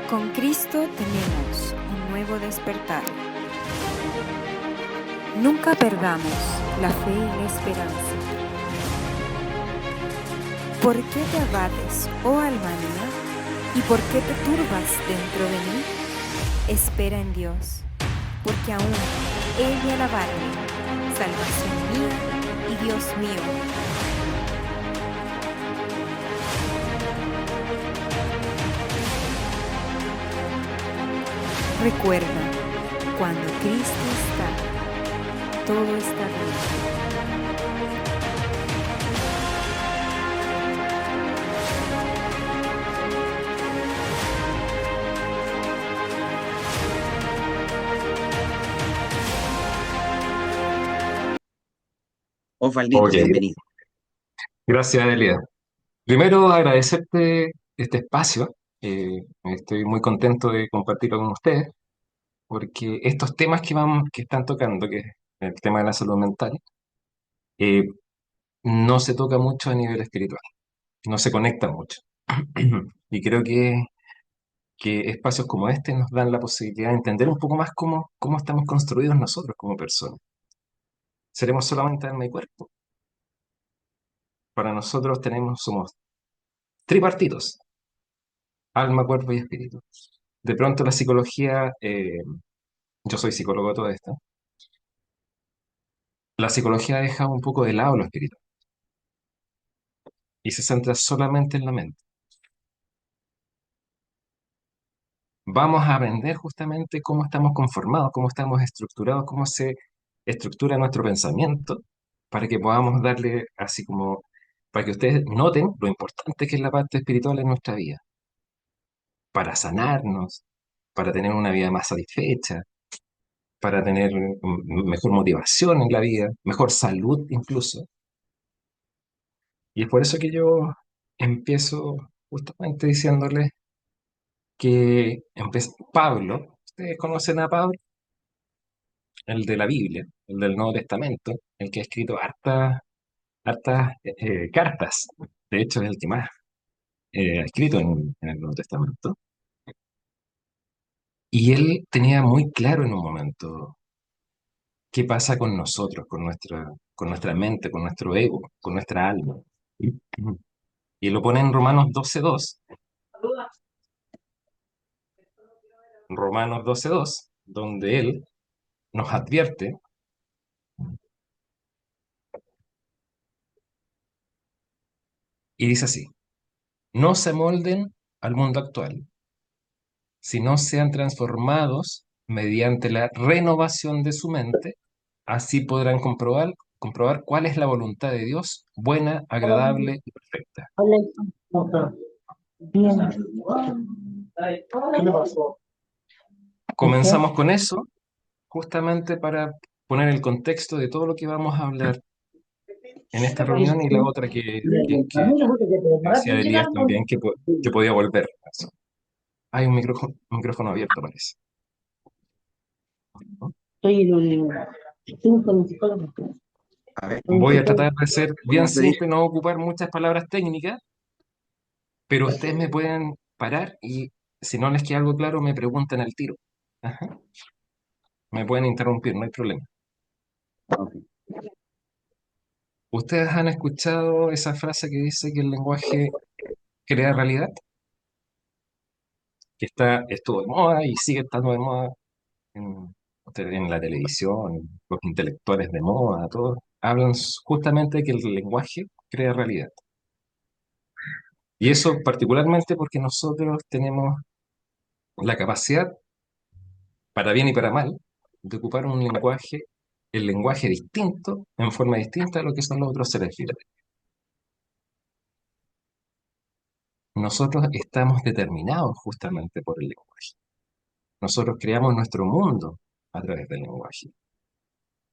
Con Cristo tenemos un nuevo despertar. Nunca perdamos la fe y la esperanza. ¿Por qué te abates, oh alma mía? ¿Y por qué te turbas dentro de mí? Espera en Dios, porque aún Él me alabarme, salvación mía y Dios mío. Recuerda, cuando Cristo está, todo está bien. Osvaldito, Ok, bienvenido. gracias Elia. Primero agradecerte este espacio. Estoy muy contento de compartirlo con ustedes porque estos temas que están tocando, que es el tema de la salud mental, eh, no se toca mucho a nivel espiritual, no se conecta mucho. Y creo que espacios como este nos dan la posibilidad de entender un poco más cómo estamos construidos nosotros como personas. ¿Seremos solamente alma y cuerpo? Para nosotros somos tripartitos: alma, cuerpo y espíritu. De pronto la psicología, yo soy psicólogo de todo esto, la psicología deja un poco de lado lo espiritual y se centra solamente en la mente. Vamos a aprender justamente cómo estamos conformados, cómo estamos estructurados, cómo se estructura nuestro pensamiento, para que podamos darle así como, para que ustedes noten lo importante que es la parte espiritual en nuestra vida, para sanarnos, para tener una vida más satisfecha, para tener mejor motivación en la vida, mejor salud incluso. Y es por eso que yo empiezo justamente diciéndoles que Pablo, ustedes conocen a Pablo, el de la Biblia, el del Nuevo Testamento, el que ha escrito hartas cartas. De hecho, es el que más ha escrito en el Nuevo Testamento. Y él tenía muy claro en un momento qué pasa con nosotros, con nuestra mente, con nuestro ego, con nuestra alma. Y lo pone en Romanos 12:2. Romanos 12:2, donde él nos advierte y dice así: no se molden al mundo actual, sino sean transformados mediante la renovación de su mente, así podrán comprobar cuál es la voluntad de Dios, buena, agradable y perfecta. Bien. ¿Qué le pasó? Comenzamos con eso justamente para poner el contexto de todo lo que vamos a hablar en esta reunión y la otra que decía Elías también que podía volver a eso. Hay un micrófono abierto, parece, ¿no? Estoy con el psicólogo. A ver, Voy a tratar de ser voy bien a pedir, simple, no ocupar muchas palabras técnicas, pero ustedes me pueden parar y si no les queda algo claro, me preguntan al tiro. Ajá. Me pueden interrumpir, no hay problema. ¿Ustedes han escuchado esa frase que dice que el lenguaje crea realidad? Estuvo de moda y sigue estando de moda en la televisión, los intelectuales de moda, todos hablan justamente de que el lenguaje crea realidad. Y eso particularmente porque nosotros tenemos la capacidad, para bien y para mal, de ocupar el lenguaje distinto, en forma distinta a lo que son los otros seres vivos. Nosotros estamos determinados justamente por el lenguaje. Nosotros creamos nuestro mundo a través del lenguaje.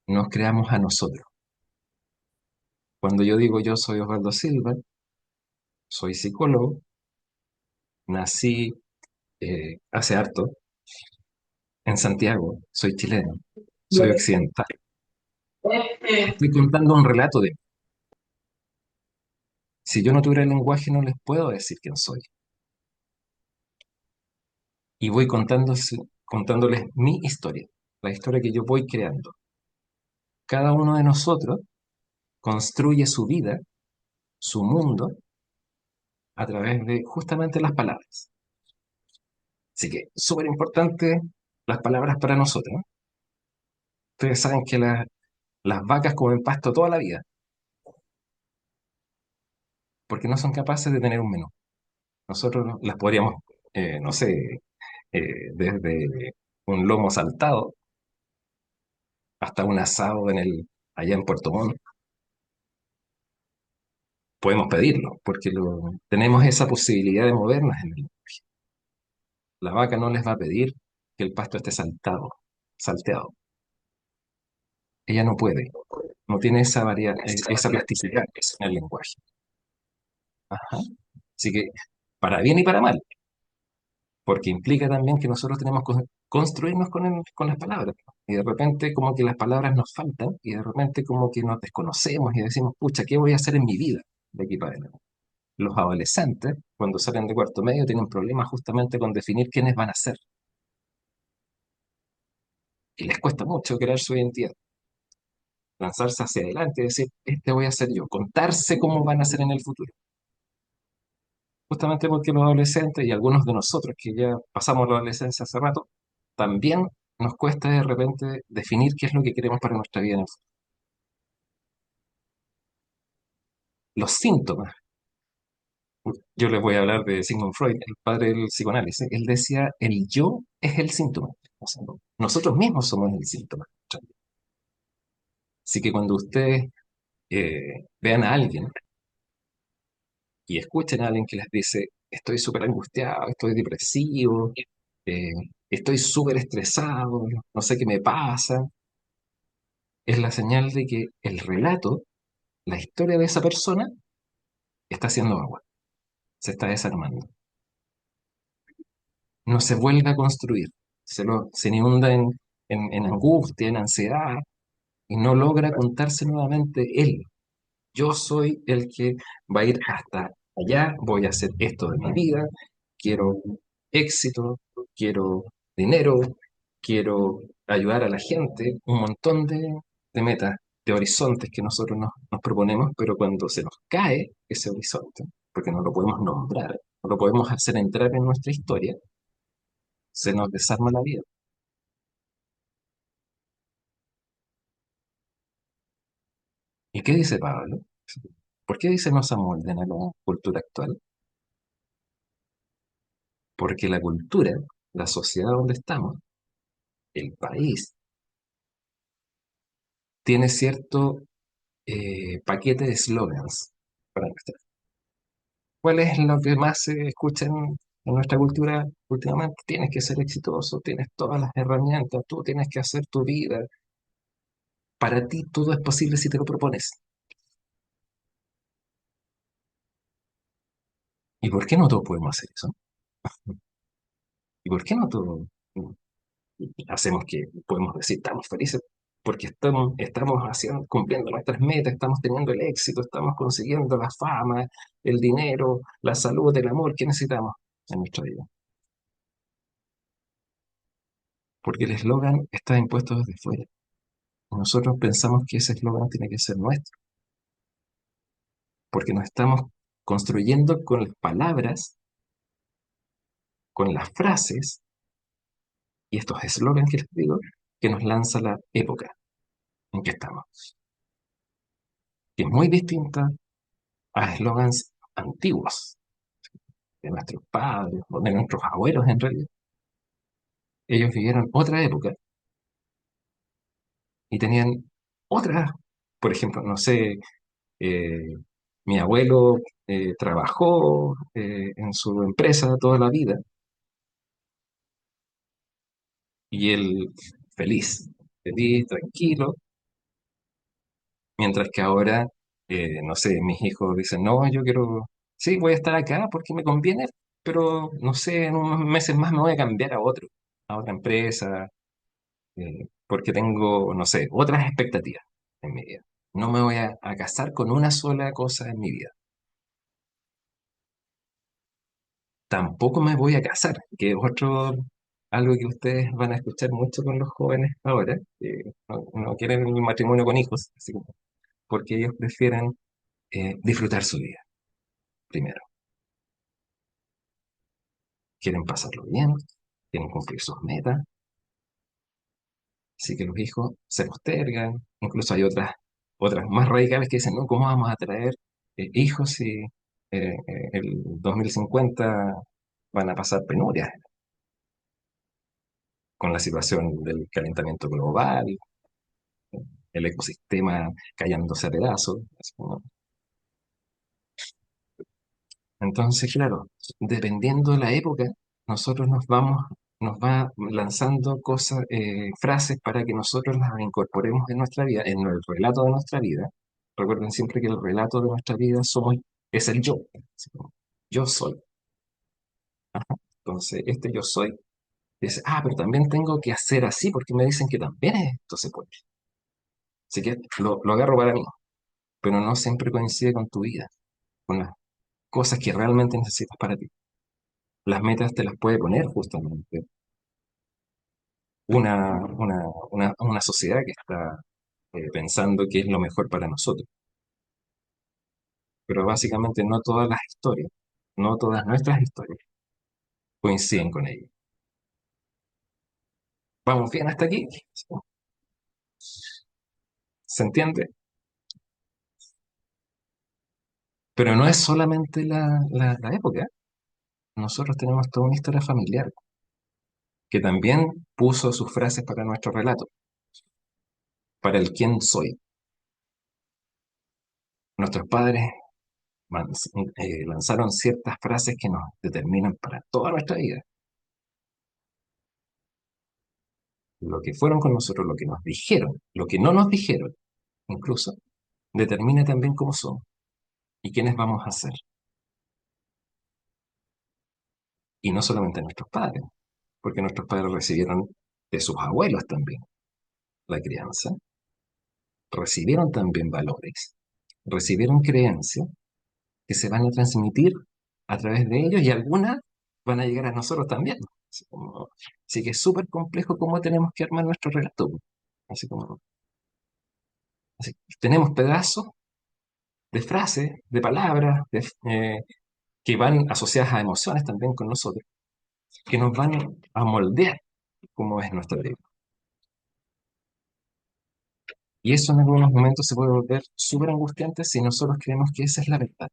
Nos creamos a nosotros. Cuando yo digo yo soy Osvaldo Silva, soy psicólogo, nací hace harto en Santiago, soy chileno, soy occidental. Estoy contando un relato de mí. Si yo no tuviera el lenguaje, no les puedo decir quién soy. y voy contándoles mi historia, la historia que yo voy creando. Cada uno de nosotros construye su vida, su mundo, a través de justamente las palabras. Así que, súper importante las palabras para nosotros, ¿no? Ustedes saben que las vacas comen pasto toda la vida, porque no son capaces de tener un menú. Nosotros las podríamos, no sé, desde un lomo saltado hasta un asado allá en Puerto Montt, podemos pedirlo, porque tenemos esa posibilidad de movernos en el. La vaca no les va a pedir que el pasto esté salteado. Ella no puede, no tiene esa plasticidad en el lenguaje. Ajá. Así que, para bien y para mal, porque implica también que nosotros tenemos que construirnos con las palabras. Y de repente como que las palabras nos faltan y de repente como que nos desconocemos y decimos, pucha, ¿qué voy a hacer en mi vida de aquí para adelante? Los adolescentes, cuando salen de cuarto medio, tienen problemas justamente con definir quiénes van a ser. Y les cuesta mucho crear su identidad, lanzarse hacia adelante y decir, este voy a ser yo, contarse cómo van a ser en el futuro. Justamente porque los adolescentes y algunos de nosotros que ya pasamos la adolescencia hace rato, también nos cuesta de repente definir qué es lo que queremos para nuestra vida en el futuro. Los síntomas. Yo les voy a hablar de Sigmund Freud, el padre del psicoanálisis. Él decía, el yo es el síntoma. O sea, nosotros mismos somos el síntoma. Así que cuando ustedes vean a alguien y escuchen a alguien que les dice, estoy súper angustiado, estoy depresivo, eh, estoy súper estresado, no sé qué me pasa, es la señal de que el relato, la historia de esa persona, está haciendo agua, se está desarmando. No se vuelve a construir, se inunda en angustia, en ansiedad, y no logra contarse nuevamente él. Yo soy el que va a ir hasta allá, voy a hacer esto de mi vida, quiero éxito, quiero dinero, quiero ayudar a la gente, un montón de metas, de horizontes que nosotros nos proponemos, pero cuando se nos cae ese horizonte, porque no lo podemos nombrar, no lo podemos hacer entrar en nuestra historia, se nos desarma la vida. ¿Y qué dice Pablo? ¿Por qué dice no se amolden a la cultura actual? Porque la cultura, la sociedad donde estamos, el país, tiene cierto paquete de slogans para nuestra. ¿Cuál es lo que más se escucha en nuestra cultura últimamente? Tienes que ser exitoso, tienes todas las herramientas, tú tienes que hacer tu vida. Para ti todo es posible si te lo propones. ¿Y por qué no todos podemos hacer eso? ¿Y por qué no todos hacemos que podemos decir estamos felices? Porque estamos haciendo, cumpliendo nuestras metas, estamos teniendo el éxito, estamos consiguiendo la fama, el dinero, la salud, el amor que necesitamos en nuestra vida. Porque el eslogan está impuesto desde fuera. Nosotros pensamos que ese eslogan tiene que ser nuestro, porque nos estamos construyendo con las palabras, con las frases y estos eslogans que les digo, que nos lanza la época en que estamos, que es muy distinta a eslogans antiguos de nuestros padres o de nuestros abuelos en realidad. Ellos vivieron otra época y tenían otras, por ejemplo, no sé, eh, mi abuelo trabajó en su empresa toda la vida y él feliz, feliz, tranquilo, mientras que ahora, no sé, mis hijos dicen, no, yo quiero, sí, voy a estar acá porque me conviene, pero no sé, en unos meses más me voy a cambiar a otra empresa, porque tengo, no sé, otras expectativas en mi vida. No me voy a casar con una sola cosa en mi vida. tampoco me voy a casar, que es algo que ustedes van a escuchar mucho con los jóvenes ahora, que no quieren el matrimonio con hijos, así como, porque ellos prefieren disfrutar su vida primero. Quieren pasarlo bien, quieren cumplir sus metas, así que los hijos se postergan. Incluso hay otras más radicales que dicen, no, ¿cómo vamos a traer hijos si el 2050 van a pasar penurias con la situación del calentamiento global, el ecosistema cayéndose a pedazos? Así como. Entonces, claro, dependiendo de la época, nosotros nos va lanzando cosas, frases para que nosotros las incorporemos en nuestra vida, en el relato de nuestra vida. Recuerden siempre que el relato de nuestra vida es el yo. Así como, yo soy. Entonces, este yo soy dice, pero también tengo que hacer así porque me dicen que también esto se puede. Así que lo agarro para mí, pero no siempre coincide con tu vida, con las cosas que realmente necesitas para ti. Las metas te las puede poner justamente una sociedad que está pensando que es lo mejor para nosotros. Pero básicamente no todas las historias, no todas nuestras historias coinciden con ello. ¿Vamos bien hasta aquí? ¿Se entiende? Pero no es solamente la época. Nosotros tenemos toda una historia familiar que también puso sus frases para nuestro relato, para el quién soy. Nuestros padres lanzaron ciertas frases que nos determinan para toda nuestra vida. Lo que fueron con nosotros, lo que nos dijeron, lo que no nos dijeron, incluso, determina también cómo somos y quiénes vamos a ser. Y no solamente nuestros padres, porque nuestros padres recibieron de sus abuelos también la crianza, recibieron también valores, recibieron creencias que se van a transmitir a través de ellos y algunas van a llegar a nosotros también. Así que es súper complejo cómo tenemos que armar nuestro relato. Así como, tenemos pedazos de frases, de palabras, que van asociadas a emociones también con nosotros, que nos van a moldear cómo es nuestra vida. Y eso en algunos momentos se puede volver súper angustiante si nosotros creemos que esa es la verdad.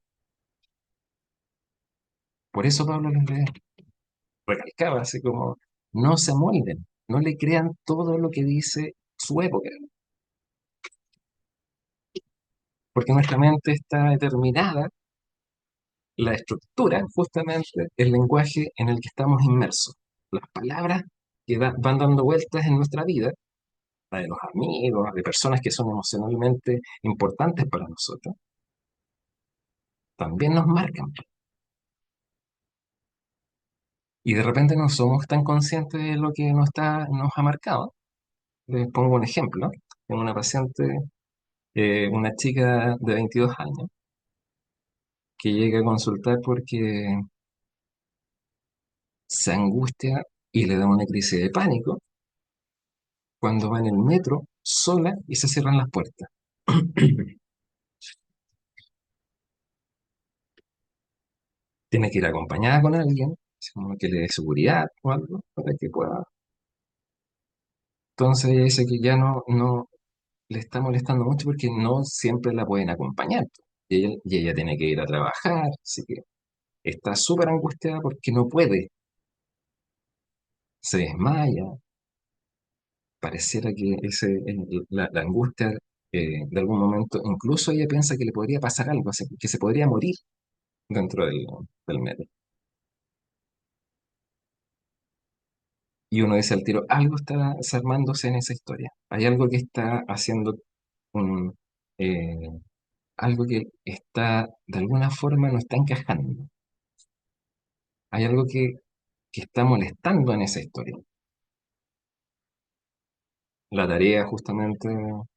Por eso Pablo les recalcaba, así como, no se amolden, no le crean todo lo que dice su época, porque nuestra mente está determinada, la estructura, justamente, el lenguaje en el que estamos inmersos. Las palabras que van dando vueltas en nuestra vida, la de los amigos, de personas que son emocionalmente importantes para nosotros, también nos marcan. Y de repente no somos tan conscientes de lo que nos ha marcado. Les pongo un ejemplo. Tengo una paciente, una chica de 22 años, que llega a consultar porque se angustia y le da una crisis de pánico cuando va en el metro sola y se cierran las puertas. Tiene que ir acompañada con alguien, así como que le dé seguridad o algo para que pueda. Entonces ella dice que ya no le está molestando mucho porque no siempre la pueden acompañar. Y ella tiene que ir a trabajar, así que está súper angustiada porque no puede. Se desmaya. Pareciera que la angustia, de algún momento, incluso ella piensa que le podría pasar algo, así que se podría morir dentro del metro. Y uno dice al tiro, algo está desarmándose en esa historia. Hay algo que está haciendo un, eh, algo que está, de alguna forma, no está encajando. Hay algo que está molestando en esa historia. La tarea justamente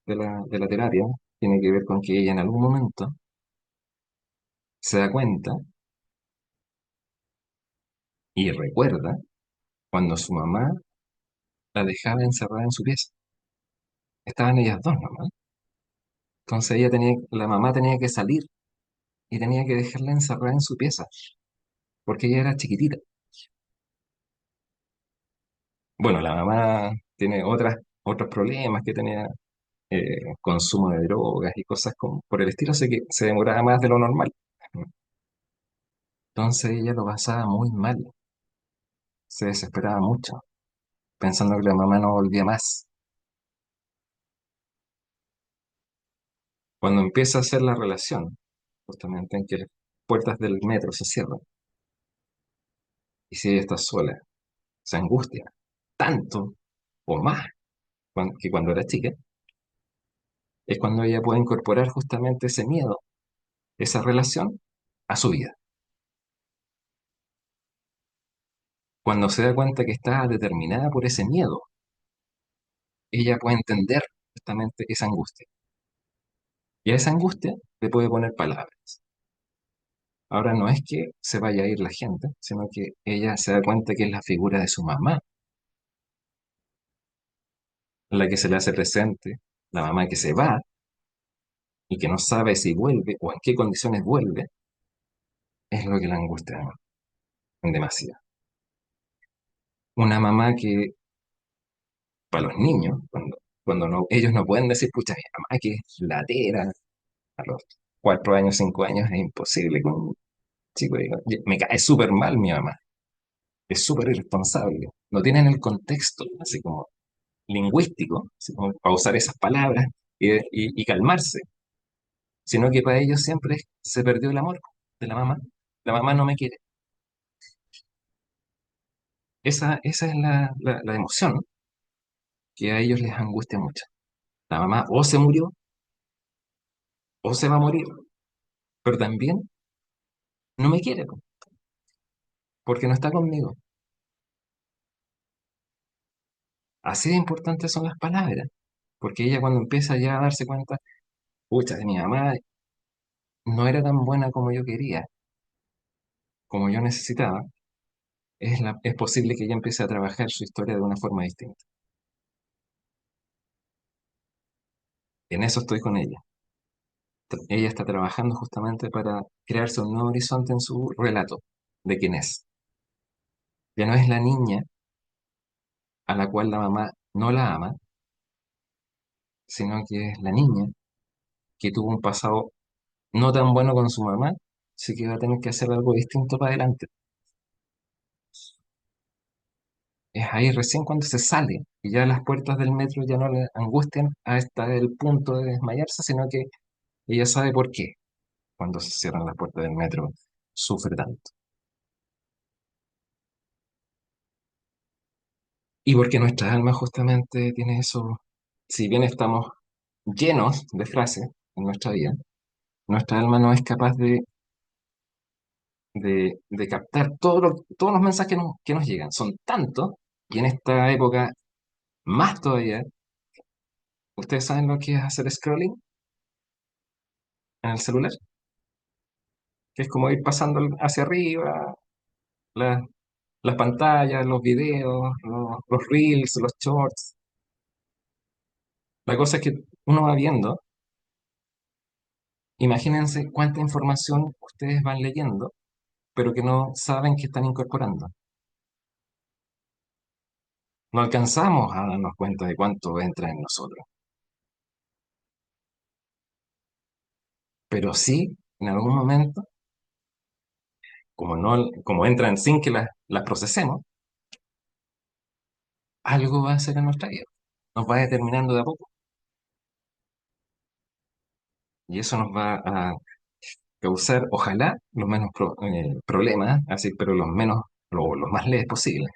de la terapia tiene que ver con que ella en algún momento se da cuenta y recuerda cuando su mamá la dejaba encerrada en su pieza. Estaban ellas dos nomás. Entonces la mamá tenía que salir y tenía que dejarla encerrada en su pieza, porque ella era chiquitita. Bueno, la mamá tiene otros problemas que tenía consumo de drogas y cosas como por el estilo, así que se demoraba más de lo normal. Entonces ella lo pasaba muy mal, se desesperaba mucho, pensando que la mamá no volvía más. Cuando empieza a hacer la relación, justamente en que las puertas del metro se cierran, y si ella está sola, se angustia tanto o más que cuando era chica, es cuando ella puede incorporar justamente ese miedo, esa relación, a su vida. Cuando se da cuenta que está determinada por ese miedo, ella puede entender justamente esa angustia. Y a esa angustia le puede poner palabras. Ahora no es que se vaya a ir la gente, sino que ella se da cuenta que es la figura de su mamá la que se le hace presente, la mamá que se va y que no sabe si vuelve o en qué condiciones vuelve, es lo que la angustia en demasía. Una mamá que, para los niños, cuando no, ellos no pueden decir, pucha, mi mamá que es latera, a los 4 años, 5 años, es imposible que un chico diga, "Oye, me cae súper mal mi mamá, es súper irresponsable". No tienen el contexto, así como lingüístico, así como para usar esas palabras y calmarse, sino que para ellos siempre se perdió el amor de la mamá. La mamá no me quiere. Esa es la emoción que a ellos les angustia mucho. La mamá o se murió o se va a morir, pero también no me quiere po, porque no está conmigo. Así de importantes son las palabras, porque ella cuando empieza ya a darse cuenta, pucha, de mi mamá no era tan buena como yo quería, como yo necesitaba, es posible que ella empiece a trabajar su historia de una forma distinta. En eso estoy con ella. Ella está trabajando justamente para crearse un nuevo horizonte en su relato de quién es. Ya no es la niña a la cual la mamá no la ama, sino que es la niña que tuvo un pasado no tan bueno con su mamá, así que va a tener que hacer algo distinto para adelante. Es ahí recién cuando se sale y ya las puertas del metro ya no le angustian hasta el punto de desmayarse, sino que ella sabe por qué cuando se cierran las puertas del metro sufre tanto. Y porque nuestra alma justamente tiene eso, si bien estamos llenos de frases en nuestra vida, nuestra alma no es capaz de captar todos los mensajes que nos llegan. Son tantos, y en esta época más todavía. ¿Ustedes saben lo que es hacer scrolling en el celular? Que es como ir pasando hacia arriba la- las pantallas, los videos, los reels, los shorts. La cosa es que uno va viendo, imagínense cuánta información ustedes van leyendo, pero que no saben que están incorporando. No alcanzamos a darnos cuenta de cuánto entra en nosotros, pero sí, en algún momento, como, no, como entran sin que las procesemos, algo va a hacer en nuestra vida. Nos va determinando de a poco. Y eso nos va a causar, ojalá, los menos problemas, así, pero los más leves posibles.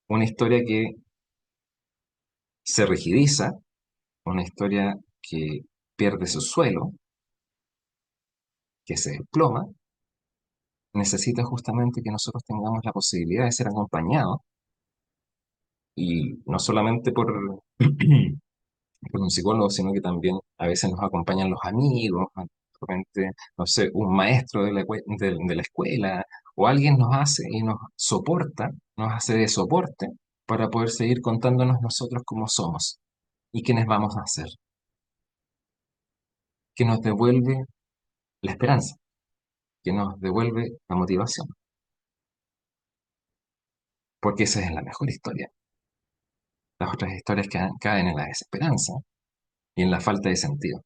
Una historia que se rigidiza, una historia que pierde su suelo, que se desploma, necesita justamente que nosotros tengamos la posibilidad de ser acompañados, y no solamente por un psicólogo, sino que también a veces nos acompañan los amigos, de repente, no sé, un maestro de la escuela, o alguien nos hace y nos soporta, nos hace de soporte para poder seguir contándonos nosotros cómo somos y quiénes vamos a ser, que nos devuelve la esperanza, que nos devuelve la motivación, porque esa es la mejor historia. Las otras historias caen en la desesperanza y en la falta de sentido.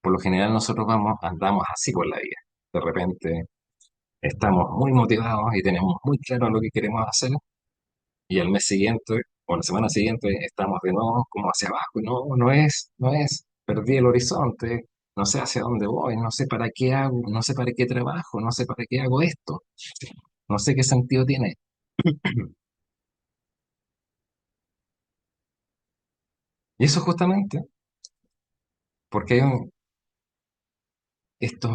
Por lo general nosotros andamos así por la vida. De repente estamos muy motivados y tenemos muy claro lo que queremos hacer y al mes siguiente o la semana siguiente estamos de nuevo como hacia abajo y no es, perdí el horizonte, no sé hacia dónde voy, no sé para qué hago, no sé para qué trabajo, no sé para qué hago esto, no sé qué sentido tiene. Y eso justamente porque hay esto,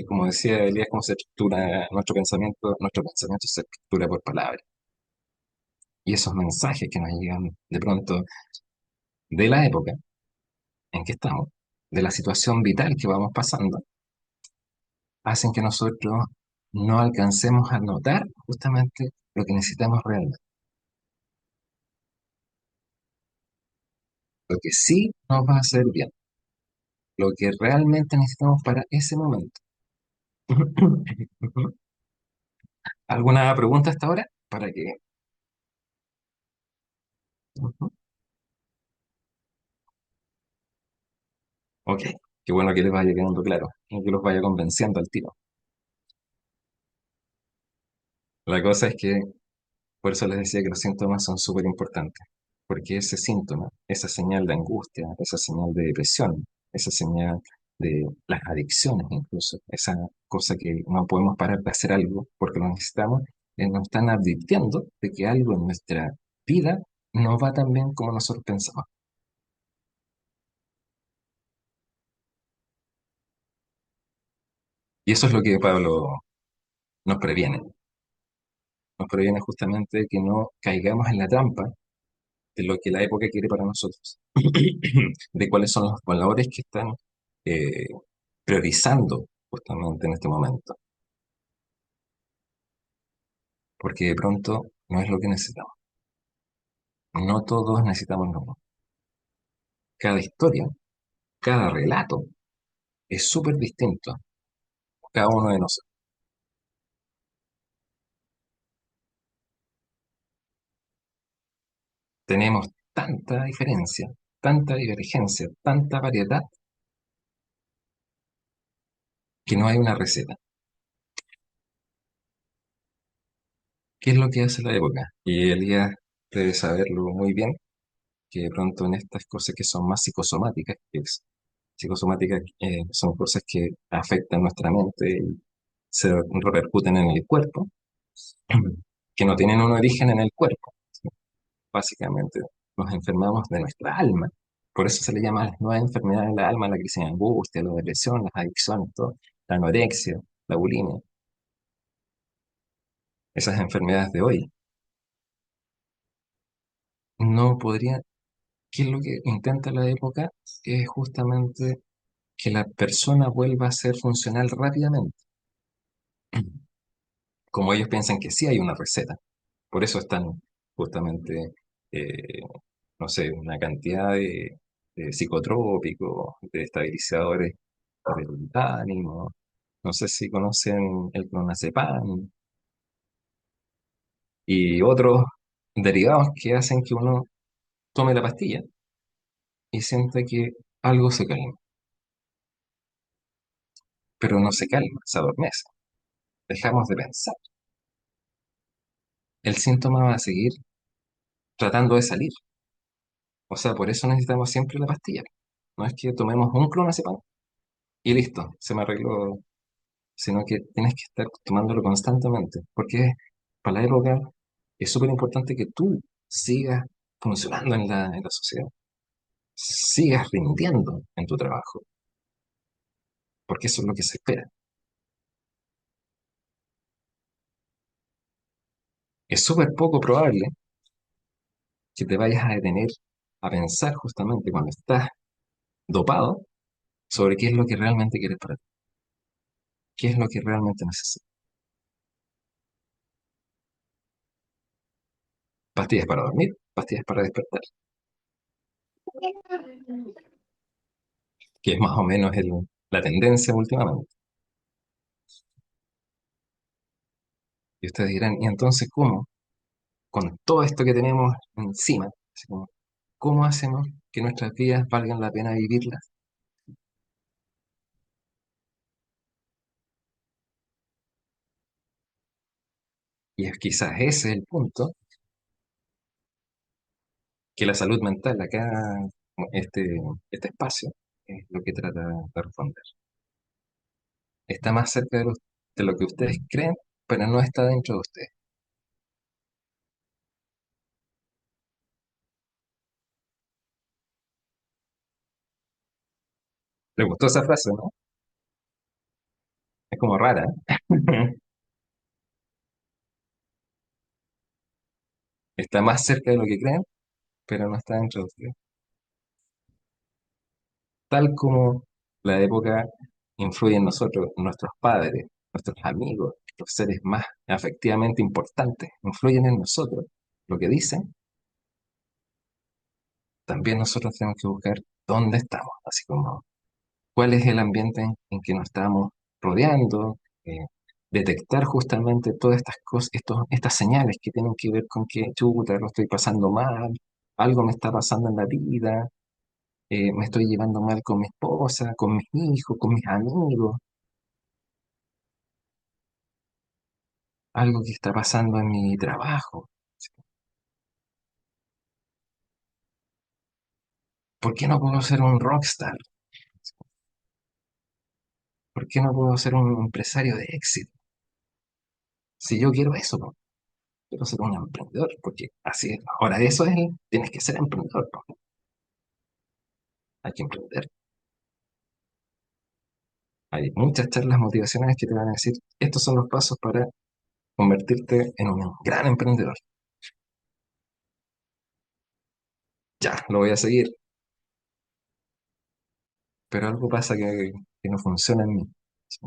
como decía Elías, cómo se estructura nuestro pensamiento se estructura por palabras. Y esos mensajes que nos llegan de pronto de la época en que estamos, de la situación vital que vamos pasando, hacen que nosotros no alcancemos a notar justamente lo que necesitamos realmente, lo que sí nos va a hacer bien, lo que realmente necesitamos para ese momento. ¿Alguna pregunta hasta ahora? Para que... Ujú. Ok, qué bueno que les vaya quedando claro y que los vaya convenciendo al tiro. La cosa es que, por eso les decía que los síntomas son súper importantes, porque ese síntoma, esa señal de angustia, esa señal de depresión, esa señal de las adicciones incluso, esa cosa que no podemos parar de hacer algo porque lo necesitamos, nos están advirtiendo de que algo en nuestra vida no va tan bien como nosotros pensamos. Y eso es lo que Pablo nos previene. Nos previene justamente que no caigamos en la trampa de lo que la época quiere para nosotros, de cuáles son los valores que están eh, priorizando justamente en este momento, porque de pronto no es lo que necesitamos. No todos necesitamos lo mismo. Cada historia, cada relato es súper distinto, cada uno de nosotros. Tenemos tanta diferencia, tanta divergencia, tanta variedad, que no hay una receta. ¿Qué es lo que hace la época? Y Elías debe saberlo muy bien, que de pronto en estas cosas que son más psicosomáticas, psicosomáticas son cosas que afectan nuestra mente y se repercuten en el cuerpo, que no tienen un origen en el cuerpo. ¿Sí? Básicamente, nos enfermamos de nuestra alma. Por eso se le llama las nuevas enfermedades de la alma, la crisis de angustia, la depresión, las adicciones, todo, la anorexia, la bulimia, esas enfermedades de hoy. No podría, ¿qué es lo que intenta la época? Es justamente que la persona vuelva a ser funcional rápidamente. Como ellos piensan que sí hay una receta. Por eso están justamente, eh, no sé, una cantidad de psicotrópicos, de estabilizadores del ánimo. No sé si conocen el clonazepam y otros derivados que hacen que uno tome la pastilla y sienta que algo se calma, pero no se calma, se adormece. Dejamos de pensar. El síntoma va a seguir tratando de salir. O sea, por eso necesitamos siempre la pastilla. No es que tomemos un clonazepam y listo, se me arregló, sino que tienes que estar tomándolo constantemente, porque para la época es súper importante que tú sigas funcionando en la sociedad, sigas rindiendo en tu trabajo, porque eso es lo que se espera. Es súper poco probable que te vayas a detener a pensar justamente cuando estás dopado sobre qué es lo que realmente quieres para ti, qué es lo que realmente necesitas. pastillas para dormir, pastillas para despertar, que es más o menos la tendencia últimamente. Y ustedes dirán, ¿y entonces cómo? Con todo esto que tenemos encima, así como, ¿cómo hacemos que nuestras vidas valgan la pena vivirlas? Y es quizás ese es el punto, que la salud mental acá, este, este espacio, es lo que trata de responder. Está más cerca de lo que ustedes creen, pero no está dentro de ustedes. ¿Les gustó esa frase, no? Es como rara, ¿eh? Está más cerca de lo que creen, pero no está dentro de ustedes. Tal como la época influye en nosotros, nuestros padres, nuestros amigos, los seres más afectivamente importantes, influyen en nosotros, lo que dicen, también nosotros tenemos que buscar dónde estamos, así como cuál es el ambiente en que nos estamos rodeando, eh, detectar justamente todas estas cosas, estas señales que tienen que ver con que, chuta, lo estoy pasando mal, algo me está pasando en la vida, me estoy llevando mal con mi esposa, con mis hijos, con mis amigos, algo que está pasando en mi trabajo. ¿Por qué no puedo ser un rockstar? ¿Por qué no puedo ser un empresario de éxito? Si yo quiero eso, po, quiero ser un emprendedor, porque así es. Ahora eso es, tienes que ser emprendedor, po. Hay que emprender. Hay muchas charlas motivacionales que te van a decir, estos son los pasos para convertirte en un gran emprendedor. Ya, lo voy a seguir, pero algo pasa que no funciona en mí. ¿Sí?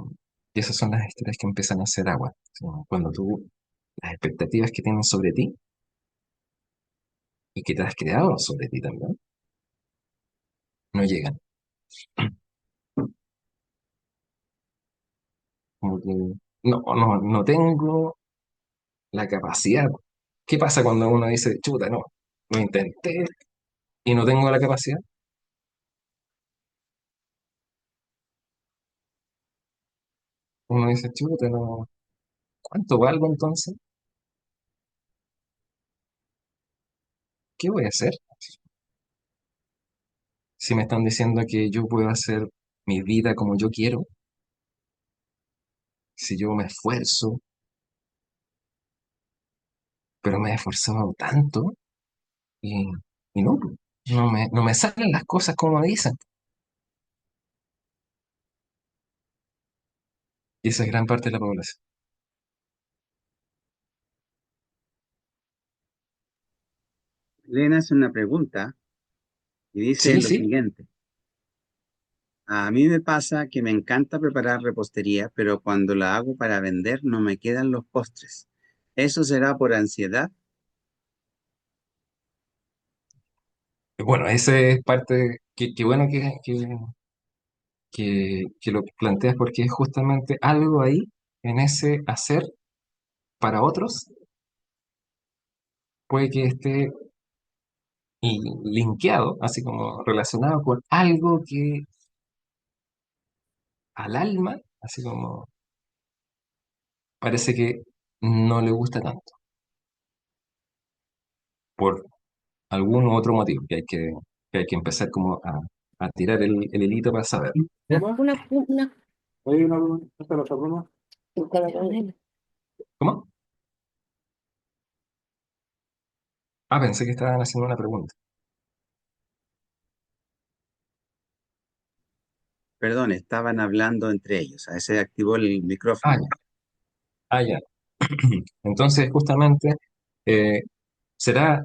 Y esas son las historias que empiezan a hacer agua. ¿Sí? Cuando tú, las expectativas que tienen sobre ti y que te has creado sobre ti también, no llegan. Como que no tengo la capacidad. ¿Qué pasa cuando uno dice, chuta, no, lo intenté y no tengo la capacidad? Uno dice, chuta, no, ¿cuánto valgo entonces? ¿Qué voy a hacer? Si me están diciendo que yo puedo hacer mi vida como yo quiero, si yo me esfuerzo, pero me he esforzado tanto y, y no, pues, no me salen las cosas como me dicen. Y esa es gran parte de la población. Elena hace una pregunta y dice Sí, lo sí. siguiente. A mí me pasa que me encanta preparar repostería, pero cuando la hago para vender no me quedan los postres. ¿Eso será por ansiedad? Bueno, ese es parte, que bueno que lo planteas porque es justamente algo ahí en ese hacer para otros, puede que esté linkeado, así como relacionado con algo que al alma, así como parece que no le gusta tanto, por algún otro motivo, que hay que empezar como a tirar el hilito para saber. Una. Hay una broma. ¿Esta la otra broma? ¿Cómo? Ah, pensé que estaban haciendo una pregunta. Perdón, estaban hablando entre ellos. A ese activó el Ah, micrófono. ya, ah, ya. Entonces, justamente, eh, ¿será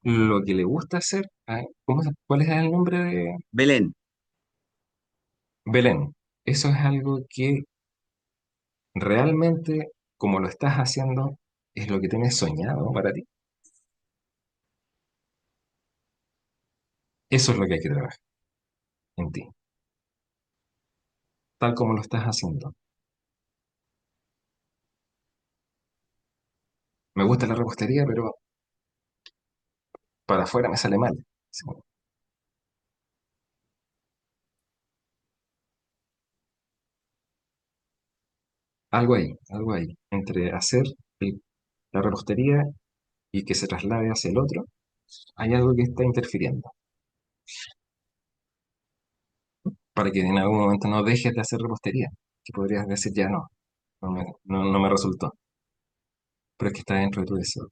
lo que le gusta hacer? Ah, ¿cuál es el nombre de Belén, Belén? Eso es algo que realmente, como lo estás haciendo, es lo que tienes soñado para ti. Eso es lo que hay que trabajar en ti, tal como lo estás haciendo. Me gusta la repostería, pero para afuera me sale mal. Así como, algo ahí, entre hacer la repostería y que se traslade hacia el otro, hay algo que está interfiriendo, para que en algún momento no dejes de hacer repostería, que podrías decir ya no, no me resultó, pero es que está dentro de tu deseo.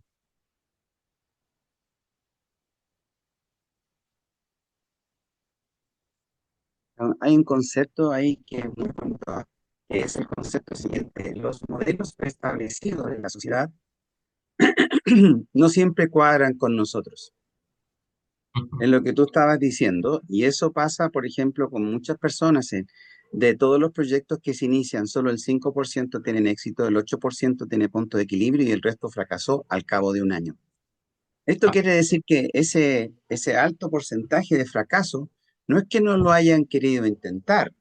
Hay un concepto ahí que es muy bonito, ¿ah? Que es el concepto siguiente. Los modelos preestablecidos de la sociedad no siempre cuadran con nosotros. Ujú. Es lo que tú estabas diciendo, y eso pasa, por ejemplo, con muchas personas. De todos los proyectos que se inician, solo el 5% tienen éxito, el 8% tiene punto de equilibrio y el resto fracasó al cabo de un año. Esto Ah, quiere decir que ese alto porcentaje de fracaso no es que no lo hayan querido intentar.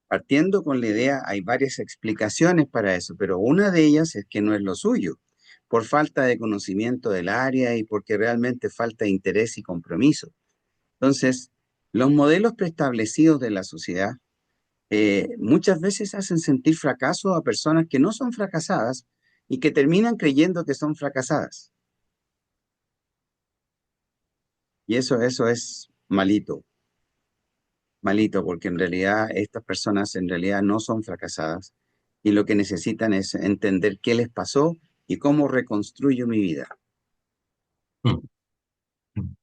Partiendo con la idea, hay varias explicaciones para eso, pero una de ellas es que no es lo suyo, por falta de conocimiento del área y porque realmente falta interés y compromiso. Entonces, los modelos preestablecidos de la sociedad muchas veces hacen sentir fracaso a personas que no son fracasadas y que terminan creyendo que son fracasadas. Y eso es malito, malito, porque en realidad estas personas en realidad no son fracasadas y lo que necesitan es entender qué les pasó y cómo reconstruyo mi vida. mm, mm.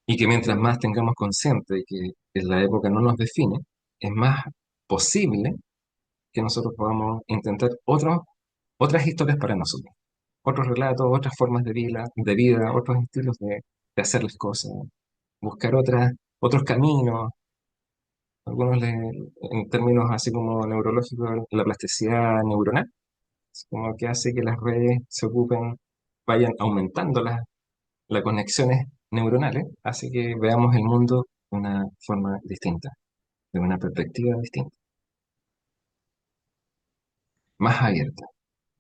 Y que mientras más tengamos consciente de que la época no nos define, es más posible que nosotros podamos intentar otras historias para nosotros, otros relatos, otras formas de vida, otros estilos de hacer las cosas, buscar otros caminos, en términos así como neurológicos, la plasticidad neuronal, así como que hace que las redes se ocupen, vayan aumentando las conexiones neuronales, hace que veamos el mundo de una forma distinta, de una perspectiva distinta, más abierta,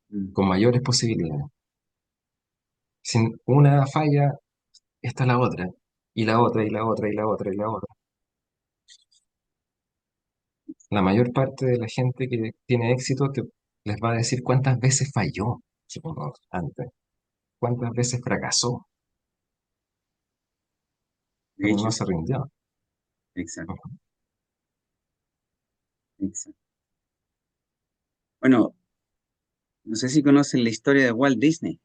Mm. con mayores posibilidades. Sin una falla está la otra, y la otra, y la otra, y la otra, y la otra. La mayor parte de la gente que tiene éxito les va a decir cuántas veces falló, supongo, antes, cuántas veces fracasó, De pero hecho, no se sí. rindió. Exacto, exacto. Bueno, no sé si conocen la historia de Walt Disney,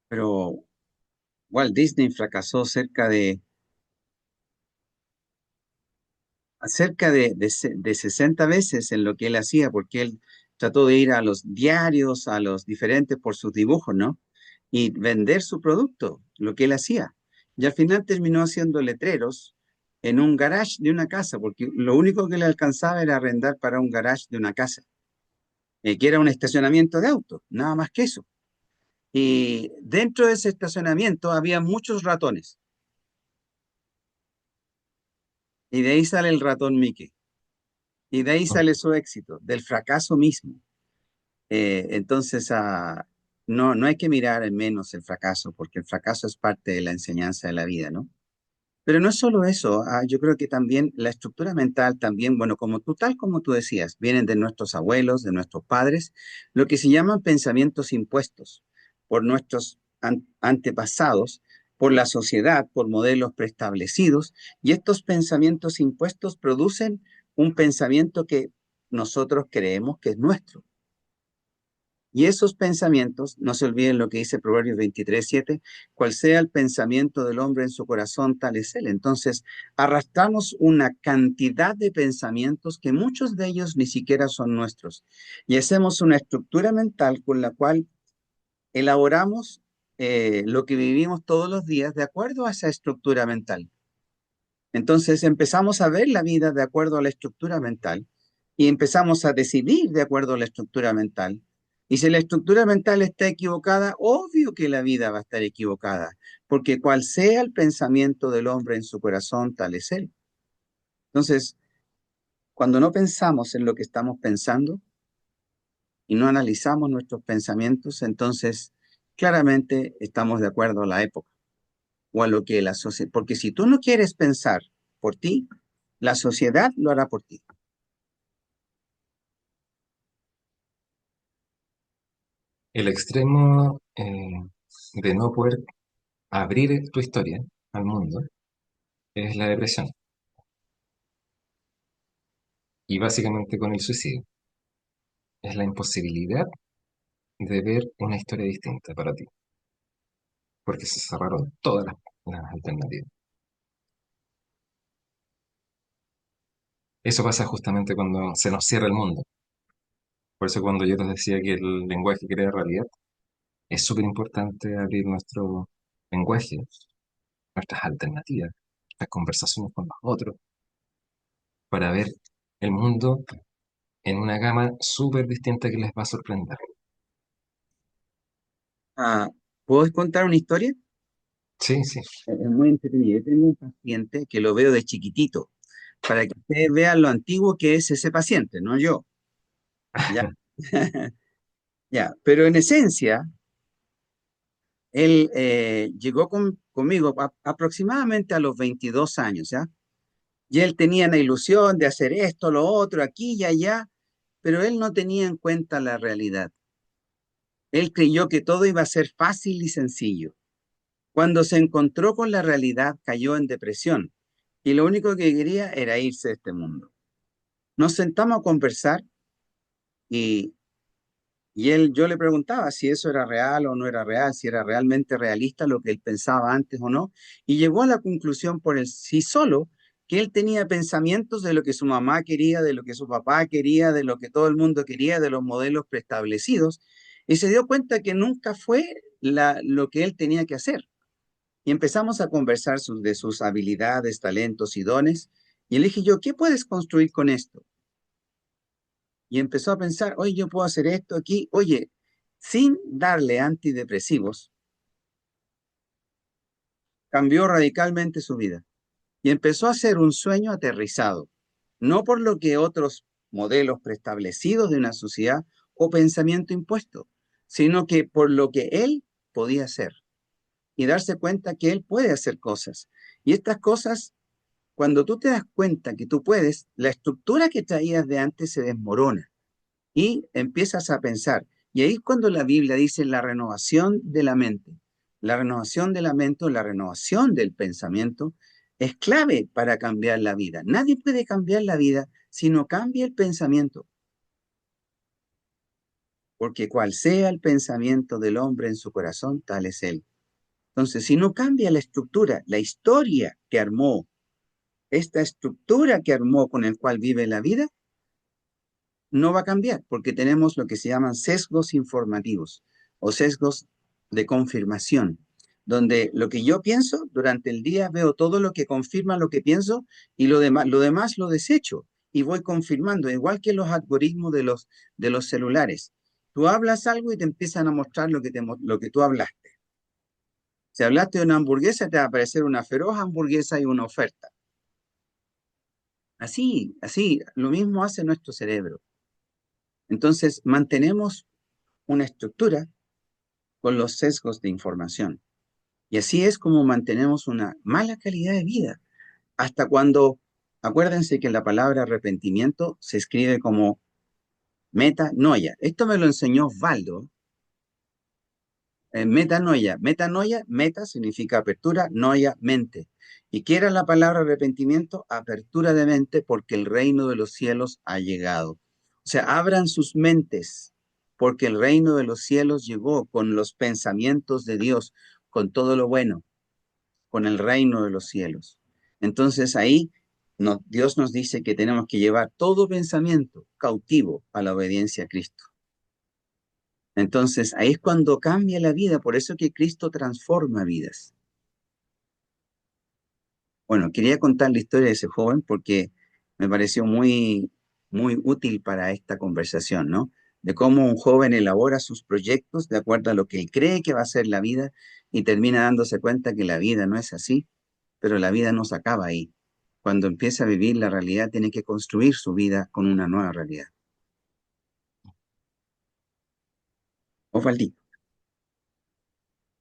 pero Walt Disney fracasó cerca de 60 veces en lo que él hacía, porque él trató de ir a los diarios, a los diferentes por sus dibujos, ¿no? Y vender su producto, lo que él hacía. Y al final terminó haciendo letreros en un garage de una casa, porque lo único que le alcanzaba era arrendar para un garage de una casa, que era un estacionamiento de autos, nada más que eso. Y dentro de ese estacionamiento había muchos ratones, y de ahí sale el ratón Mickey. Y de ahí sale su éxito, del fracaso mismo. Entonces, no hay que mirar en menos el fracaso, porque el fracaso es parte de la enseñanza de la vida, ¿no? Pero no es solo eso, yo creo que también la estructura mental, también, bueno, tal como tú decías, vienen de nuestros abuelos, de nuestros padres, lo que se llaman pensamientos impuestos por nuestros antepasados, por la sociedad, por modelos preestablecidos, y estos pensamientos impuestos producen un pensamiento que nosotros creemos que es nuestro. Y esos pensamientos, no se olviden lo que dice Proverbios 23:7, cual sea el pensamiento del hombre en su corazón, tal es él. Entonces, arrastramos una cantidad de pensamientos que muchos de ellos ni siquiera son nuestros. Y hacemos una estructura mental con la cual elaboramos lo que vivimos todos los días de acuerdo a esa estructura mental. Entonces, empezamos a ver la vida de acuerdo a la estructura mental y empezamos a decidir de acuerdo a la estructura mental. Y si la estructura mental está equivocada, obvio que la vida va a estar equivocada, porque cual sea el pensamiento del hombre en su corazón, tal es él. Entonces, cuando no pensamos en lo que estamos pensando y no analizamos nuestros pensamientos, entonces claramente estamos de acuerdo a la época o a lo que la sociedad, porque si tú no quieres pensar por ti, la sociedad lo hará por ti. El extremo de no poder abrir tu historia al mundo es la depresión. Y básicamente con el suicidio. Es la imposibilidad de ver una historia distinta para ti. Porque se cerraron todas las alternativas. Eso pasa justamente cuando se nos cierra el mundo. Por eso cuando yo les decía que el lenguaje crea realidad, es súper importante abrir nuestro lenguaje, nuestras alternativas, las conversaciones con los otros, para ver el mundo en una gama súper distinta que les va a sorprender. Ah, ¿puedo contar una historia? Sí, sí. Es muy entretenido. Yo tengo un paciente que lo veo de chiquitito, para que ustedes vean lo antiguo que es ese paciente, no yo. Ya, ya. Pero en esencia, él llegó conmigo aproximadamente a los 22 años, ¿ya? Y él tenía la ilusión de hacer esto, lo otro, aquí y allá, pero él no tenía en cuenta la realidad. Él creyó que todo iba a ser fácil y sencillo. Cuando se encontró con la realidad, cayó en depresión y lo único que quería era irse de este mundo. Nos sentamos a conversar y, yo le preguntaba si eso era real o no era real, si era realmente realista lo que él pensaba antes o no, y llegó a la conclusión por el sí solo que él tenía pensamientos de lo que su mamá quería, de lo que su papá quería, de lo que todo el mundo quería, de los modelos preestablecidos, y se dio cuenta que nunca fue lo que él tenía que hacer. Y empezamos a conversar de sus habilidades, talentos y dones, y le dije yo, ¿qué puedes construir con esto? Y empezó a pensar, oye, yo puedo hacer esto aquí, oye, sin darle antidepresivos, cambió radicalmente su vida y empezó a hacer un sueño aterrizado, no por lo que otros modelos preestablecidos de una sociedad o pensamiento impuesto, sino que por lo que él podía hacer y darse cuenta que él puede hacer cosas. Y estas cosas, cuando tú te das cuenta que tú puedes, la estructura que traías de antes se desmorona y empiezas a pensar. Y ahí es cuando la Biblia dice la renovación de la mente. La renovación de la mente o la renovación del pensamiento es clave para cambiar la vida. Nadie puede cambiar la vida si no cambia el pensamiento, porque cual sea el pensamiento del hombre en su corazón, tal es él. Entonces, si no cambia la estructura, la historia que armó, esta estructura que armó con el cual vive la vida, no va a cambiar porque tenemos lo que se llaman sesgos informativos o sesgos de confirmación, donde lo que yo pienso durante el día veo todo lo que confirma lo que pienso y lo demás lo desecho y voy confirmando, igual que los algoritmos de los celulares. Tú hablas algo y te empiezan a mostrar lo que tú hablaste. Si hablaste de una hamburguesa, te va a aparecer una feroz hamburguesa y una oferta. Así, lo mismo hace nuestro cerebro. Entonces, mantenemos una estructura con los sesgos de información. Y así es como mantenemos una mala calidad de vida. Hasta cuando, acuérdense que la palabra arrepentimiento se escribe como metanoia. Esto me lo enseñó Osvaldo. Metanoia. Metanoia, meta significa apertura, noia, mente. ¿Y qué era la palabra arrepentimiento? Apertura de mente porque el reino de los cielos ha llegado. O sea, abran sus mentes porque el reino de los cielos llegó con los pensamientos de Dios, con todo lo bueno, con el reino de los cielos. Entonces ahí Dios nos dice que tenemos que llevar todo pensamiento cautivo a la obediencia a Cristo. Entonces, ahí es cuando cambia la vida, por eso que Cristo transforma vidas. Bueno, quería contar la historia de ese joven porque me pareció muy, muy útil para esta conversación, ¿no? de cómo un joven elabora sus proyectos de acuerdo a lo que él cree que va a ser la vida y termina dándose cuenta que la vida no es así, pero la vida no se acaba ahí. Cuando empieza a vivir la realidad, tiene que construir su vida con una nueva realidad. Osvaldito.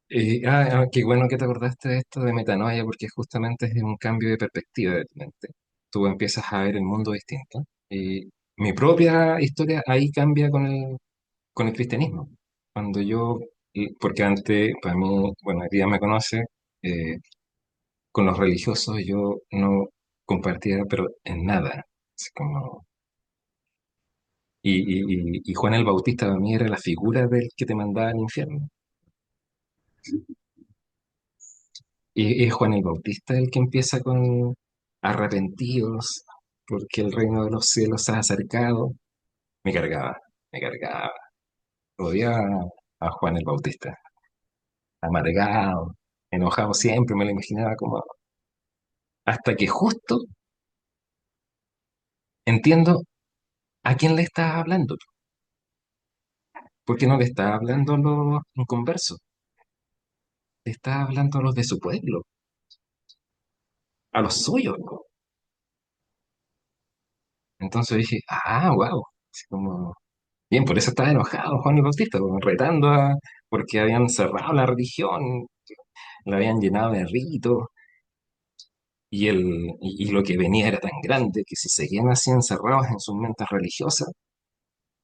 Qué bueno que te acordaste de esto de metanoia, porque justamente es un cambio de perspectiva de tu mente. Tú empiezas a ver el mundo distinto. Y mi propia historia ahí cambia con el cristianismo. Cuando yo, porque antes, para mí, bueno, el día me conoce, eh, con los religiosos yo no compartía, pero en nada. Así como, y Juan el Bautista para mí era la figura del que te mandaba al infierno. Y es Juan el Bautista el que empieza con arrepentidos porque el reino de los cielos se ha acercado. Me cargaba, me cargaba. Odiaba a Juan el Bautista. Amargado, enojado siempre, me lo imaginaba como... Hasta que justo entiendo a quién le estás hablando. Porque no le estás hablando a los inconversos, le estás hablando a los de su pueblo, a los suyos. Entonces dije, wow. Así como, bien, por eso estaba enojado Juan el Bautista, como retando porque habían cerrado la religión, la habían llenado de ritos, y lo que venía era tan grande que si seguían así encerrados en sus mentes religiosas,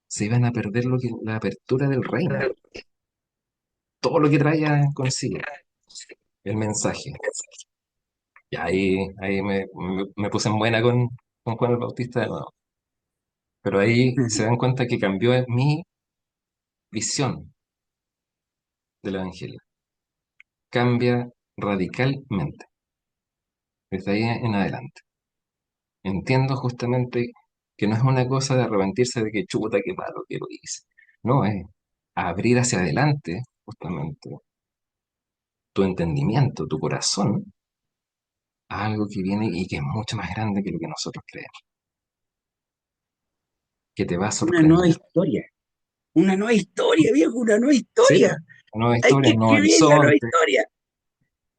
se iban a perder la apertura del reino, todo lo que traía consigo, el mensaje. Y ahí me puse en buena con Juan el Bautista de nuevo. Pero ahí se dan cuenta que cambió mi visión del Evangelio. Cambia radicalmente desde ahí en adelante. Entiendo justamente que no es una cosa de arrepentirse de que chuta, qué malo que lo hice. No, es abrir hacia adelante justamente tu entendimiento, tu corazón, a algo que viene y que es mucho más grande que lo que nosotros creemos, que te va a Una nueva sorprender. historia. Una nueva historia, viejo, una nueva Sí, historia. una nueva Hay historia, que un nuevo escribir la nueva horizonte, historia.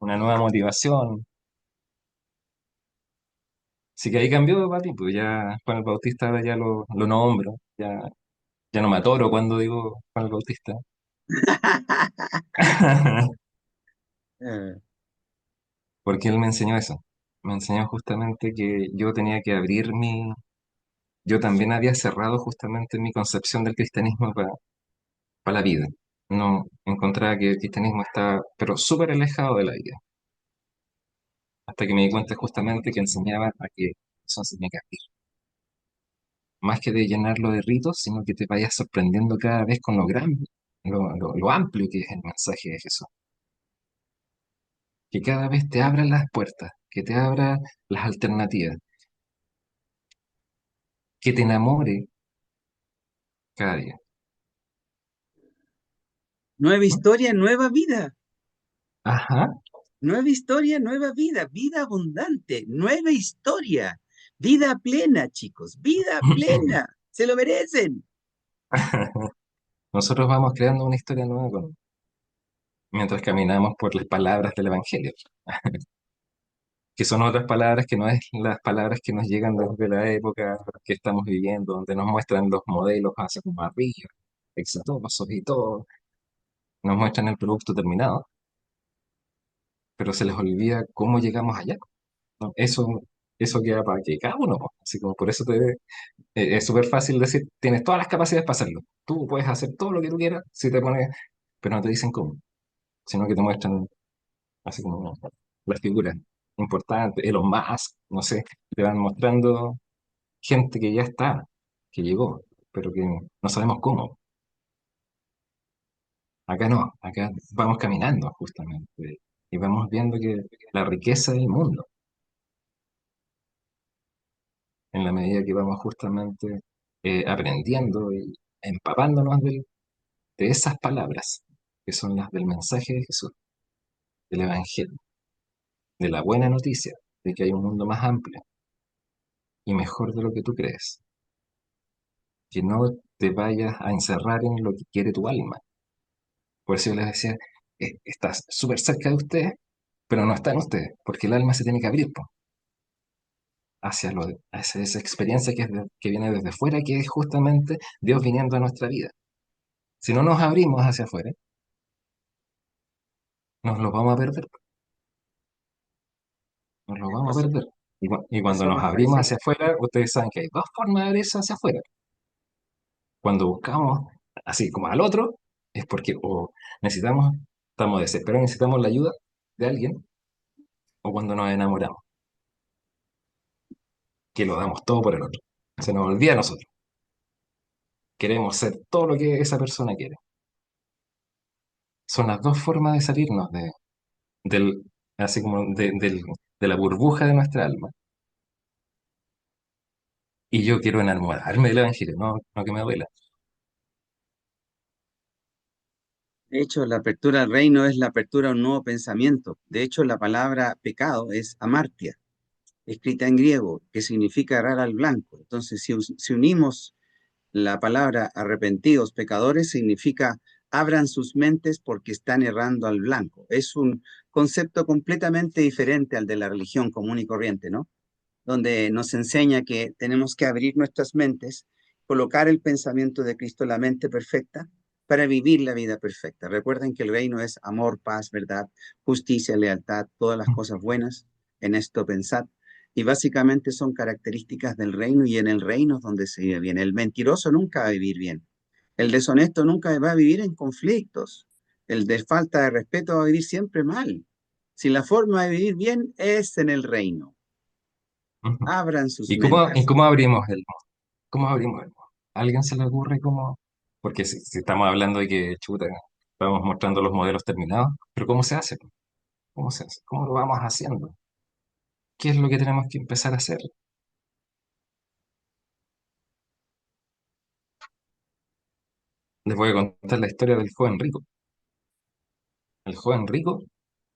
una nueva motivación. Así que ahí cambió, papi, pues ya Juan el Bautista ahora ya lo nombro, ya no me atoro cuando digo Juan el Bautista. Eh, Porque él me enseñó eso. Me enseñó justamente que yo tenía que abrir Yo también había cerrado justamente mi concepción del cristianismo para la vida. No encontraba que el cristianismo está, pero súper alejado de la vida. Hasta que me di cuenta justamente que enseñaba a que eso se tenía que abrir. Más que de llenarlo de ritos, sino que te vayas sorprendiendo cada vez con lo grande, lo amplio que es el mensaje de Jesús. Que cada vez te abra las puertas, que te abra las alternativas, que te enamore cada día. Nueva ¿No? historia, nueva vida. Ajá. Nueva historia, nueva vida. Vida abundante, nueva historia. Vida plena, chicos. Vida plena. Se lo merecen. Nosotros vamos creando una historia nueva mientras caminamos por las palabras del Evangelio, que son otras palabras que no es las palabras que nos llegan desde la época que estamos viviendo, donde nos muestran los modelos hacia como arriba, exitosos y todo, nos muestran el producto terminado, pero se les olvida cómo llegamos allá, ¿no? Eso queda para que cada uno, po. Así como por eso es súper fácil decir, tienes todas las capacidades para hacerlo. Tú puedes hacer todo lo que tú quieras si te pones, pero no te dicen cómo, sino que te muestran así como las figuras importantes, Elon Musk, no sé, te van mostrando gente que ya está, que llegó, pero que no sabemos cómo. Acá no, acá vamos caminando justamente y vamos viendo que la riqueza del mundo, en la medida que vamos justamente aprendiendo y empapándonos de esas palabras, que son las del mensaje de Jesús, del Evangelio, de la buena noticia, de que hay un mundo más amplio y mejor de lo que tú crees, que no te vayas a encerrar en lo que quiere tu alma. Por eso yo les decía, estás súper cerca de ustedes, pero no está en ustedes, porque el alma se tiene que abrir po, hacia esa experiencia que viene desde fuera, que es justamente Dios viniendo a nuestra vida. Si no nos abrimos hacia afuera, nos lo vamos a perder, nos lo vamos a Eso, perder. Y cuando eso nos pasa, abrimos dice. hacia afuera, ustedes saben que hay dos formas de abrirse hacia afuera. Cuando buscamos así como al otro, es porque o necesitamos, estamos desesperados, necesitamos la ayuda de alguien, o cuando nos enamoramos, que lo damos todo por el otro. Se nos olvida a nosotros. Queremos ser todo lo que esa persona quiere. Son las dos formas de salirnos del, así como de la burbuja de nuestra alma. Y yo quiero enamorarme del Evangelio, no que me duela. De hecho, la apertura al reino es la apertura a un nuevo pensamiento. De hecho, la palabra pecado es amartia, escrita en griego, que significa errar al blanco. Entonces, si unimos la palabra arrepentidos, pecadores, significa abran sus mentes porque están errando al blanco. Es un concepto completamente diferente al de la religión común y corriente, ¿no? Donde nos enseña que tenemos que abrir nuestras mentes, colocar el pensamiento de Cristo en la mente perfecta para vivir la vida perfecta. Recuerden que el reino es amor, paz, verdad, justicia, lealtad, todas las cosas buenas. En esto pensad. Y básicamente son características del reino y en el reino es donde se vive bien. El mentiroso nunca va a vivir bien. El deshonesto nunca va a vivir en conflictos. El de falta de respeto va a vivir siempre mal. Si la forma de vivir bien es en el reino. Ujú. Abran sus ¿Y mentes. cómo abrimos el mundo? ¿Cómo abrimos el mundo? ¿A alguien se le ocurre cómo? Porque si estamos hablando de que, chuta, estamos mostrando los modelos terminados, pero ¿cómo se hace? ¿Cómo se hace? ¿Cómo lo vamos haciendo? ¿Qué es lo que tenemos que empezar a hacer? Les voy a contar la historia del joven rico. El joven rico,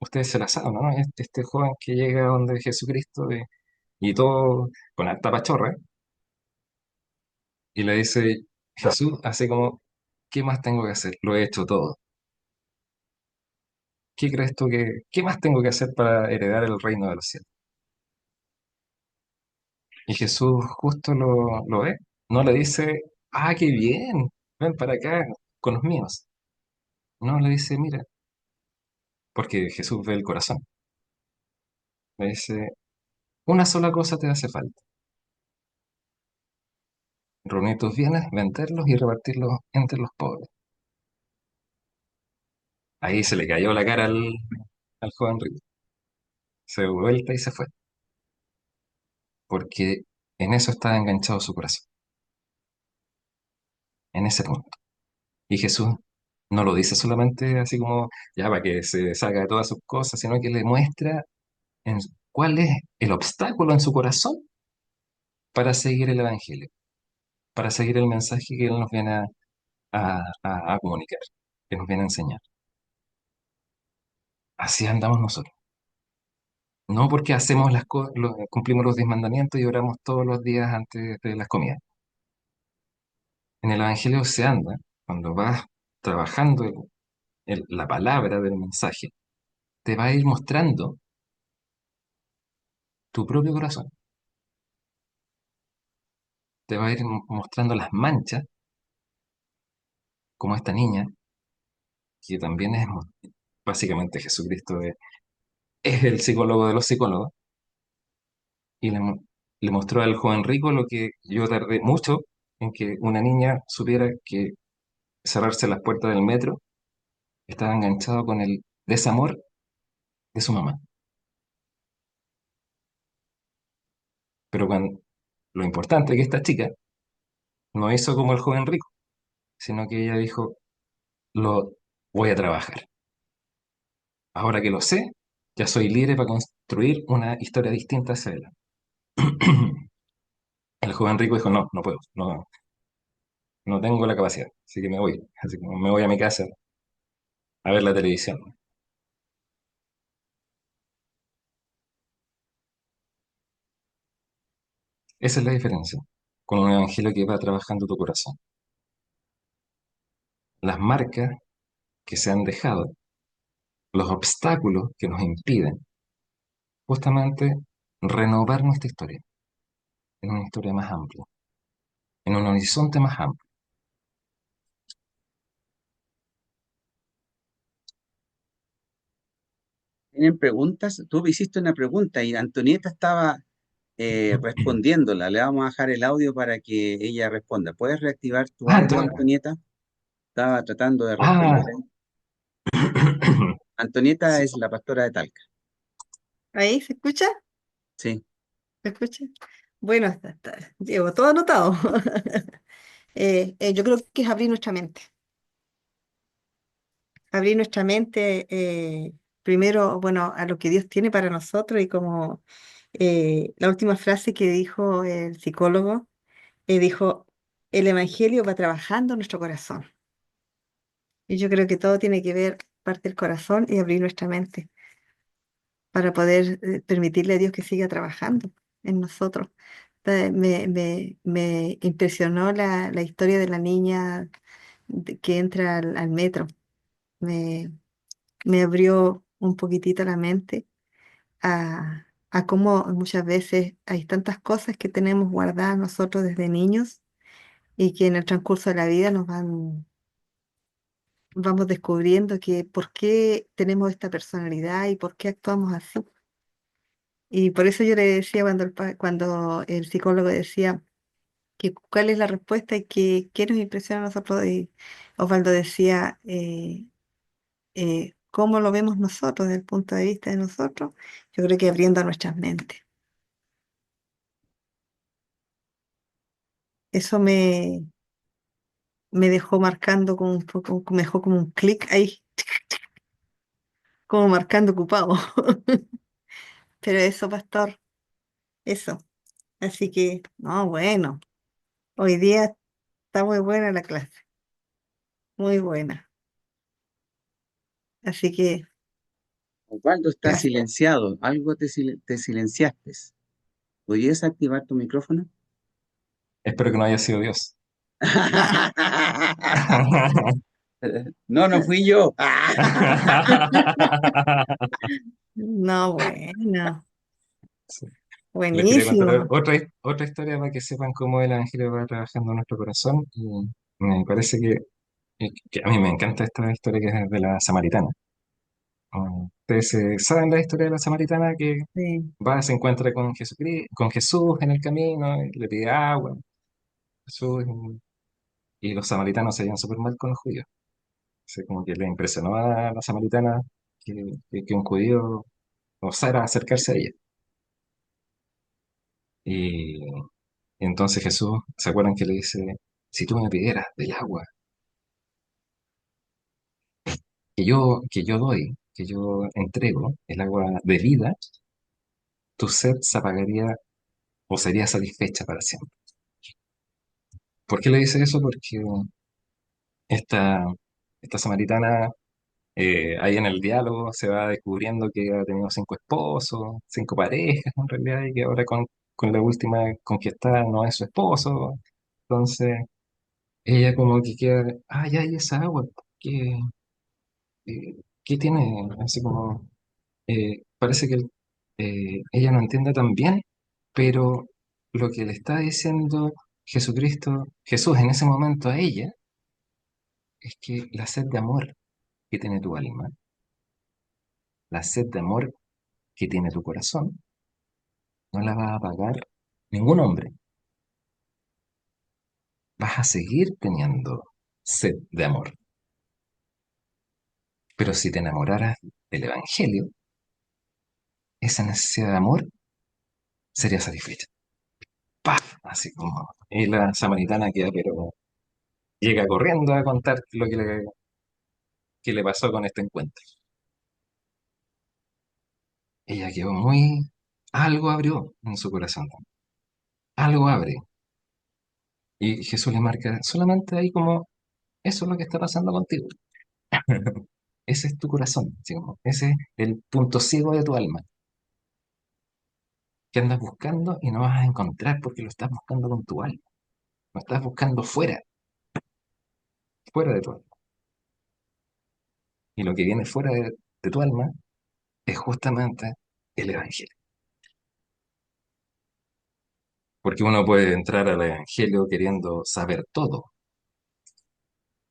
ustedes se la saben, ¿no? Este joven que llega donde Jesucristo y todo con alta pachorra, y le dice, Jesús, así como, ¿qué más tengo que hacer? Lo he hecho todo. ¿Qué crees tú qué más tengo que hacer para heredar el reino de los cielos? Y Jesús justo lo ve, no le dice, ah, qué bien, ven para acá con los míos. No, le dice, mira, porque Jesús ve el corazón. Le dice, una sola cosa te hace falta, reunir tus bienes, venderlos y repartirlos entre los pobres. Ahí se le cayó la cara al joven rico. Se dio vuelta y se fue, porque en eso estaba enganchado su corazón, en ese punto. Y Jesús no lo dice solamente así como ya para que se salga de todas sus cosas, sino que le muestra en cuál es el obstáculo en su corazón para seguir el Evangelio, para seguir el mensaje que Él nos viene a comunicar, que nos viene a enseñar. Así andamos nosotros. No porque hacemos cumplimos los 10 mandamientos y oramos todos los días antes de las comidas. En el Evangelio se anda, cuando vas trabajando la palabra del mensaje, te va a ir mostrando tu propio corazón, te va a ir mostrando las manchas, como esta niña, que también es básicamente Jesucristo es el psicólogo de los psicólogos, y le mostró al joven rico lo que yo tardé mucho en que una niña supiera que cerrarse las puertas del metro estaba enganchado con el desamor de su mamá. Pero lo importante es que esta chica no hizo como el joven rico, sino que ella dijo, lo voy a trabajar. Ahora que lo sé, ya soy libre para construir una historia distinta hacia adelante. El joven rico dijo, no puedo, no tengo la capacidad, así que me voy. Así que me voy a mi casa a ver la televisión. Esa es la diferencia con un evangelio que va trabajando tu corazón. las marcas que se han dejado, los obstáculos que nos impiden justamente renovar nuestra historia en una historia más amplia, en un horizonte más amplio. ¿Tienen preguntas? Tú me hiciste una pregunta y Antonieta estaba respondiéndola. Le vamos a dejar el audio para que ella responda. ¿Puedes reactivar tu Ah, audio, entonces, Antonieta? Estaba tratando de ah, responder ahí. Antonieta es la pastora de Talca. ¿Ahí se escucha? Sí. ¿Se escucha? Bueno, llevo todo anotado. Yo creo que es abrir nuestra mente primero, bueno, a lo que Dios tiene para nosotros y como la última frase que dijo el psicólogo, dijo, el Evangelio va trabajando en nuestro corazón. Y yo creo que todo tiene que ver, parte del corazón y abrir nuestra mente para poder permitirle a Dios que siga trabajando en nosotros. Me impresionó la historia de la niña que entra al metro. Me, me abrió un poquitito la mente a cómo muchas veces hay tantas cosas que tenemos guardadas nosotros desde niños y que en el transcurso de la vida vamos descubriendo que por qué tenemos esta personalidad y por qué actuamos así. Y por eso yo le decía cuando el psicólogo decía que cuál es la respuesta y que qué nos impresiona a nosotros. Y Osvaldo decía cómo lo vemos nosotros desde el punto de vista de nosotros. Yo creo que abriendo nuestras mentes. Eso me dejó marcando como un poco, me dejó como un clic ahí, como marcando ocupado. Pero eso, pastor, eso. Así que, no, bueno, hoy día está muy buena la clase, muy buena. Así que, Osvaldo está gracias. silenciado. Algo te silenciaste. ¿Podrías activar tu micrófono? espero que no haya sido Dios. No, no fui yo. No, bueno, Sí. Les quería contar buenísimo. otra historia para que sepan cómo el Evangelio va trabajando en nuestro corazón. Y me parece que a mí me encanta esta historia que es de la samaritana. Ustedes saben la historia de la samaritana que Sí. va, se encuentra con Jesucristo, con Jesús en el camino, y le pide agua. Jesús, y los samaritanos se llevan súper mal con los judíos. Así como que le impresionó a la samaritana que un judío osara acercarse a ella. Y entonces Jesús, ¿se acuerdan que le dice, si tú me pidieras del agua que yo doy, que yo entrego, el agua de vida, tu sed se apagaría o sería satisfecha para siempre? ¿Por qué le dice eso? Porque esta, esta samaritana, ahí en el diálogo se va descubriendo que ha tenido 5 esposos, 5 parejas en realidad, y que ahora con la última con que está no es su esposo. Entonces, ella como que queda, ya hay esa agua, ¿qué, qué tiene? Así como, parece que ella no entiende tan bien, pero lo que le está diciendo Jesús en ese momento a ella, es que la sed de amor que tiene tu alma, la sed de amor que tiene tu corazón, no la va a apagar ningún hombre. Vas a seguir teniendo sed de amor. Pero si te enamoraras del Evangelio, esa necesidad de amor sería satisfecha. ¡Paf! Así como. Y la samaritana queda, pero llega corriendo a contar lo que le pasó con este encuentro. Ella quedó muy. Algo abrió en su corazón. Algo abre. Y Jesús le marca solamente ahí como, eso es lo que está pasando contigo. Ese es tu corazón, así como, ese es el punto ciego de tu alma, que andas buscando y no vas a encontrar porque lo estás buscando con tu alma. Lo estás buscando fuera de tu alma. Y lo que viene fuera de tu alma es justamente el Evangelio. Porque uno puede entrar al Evangelio queriendo saber todo,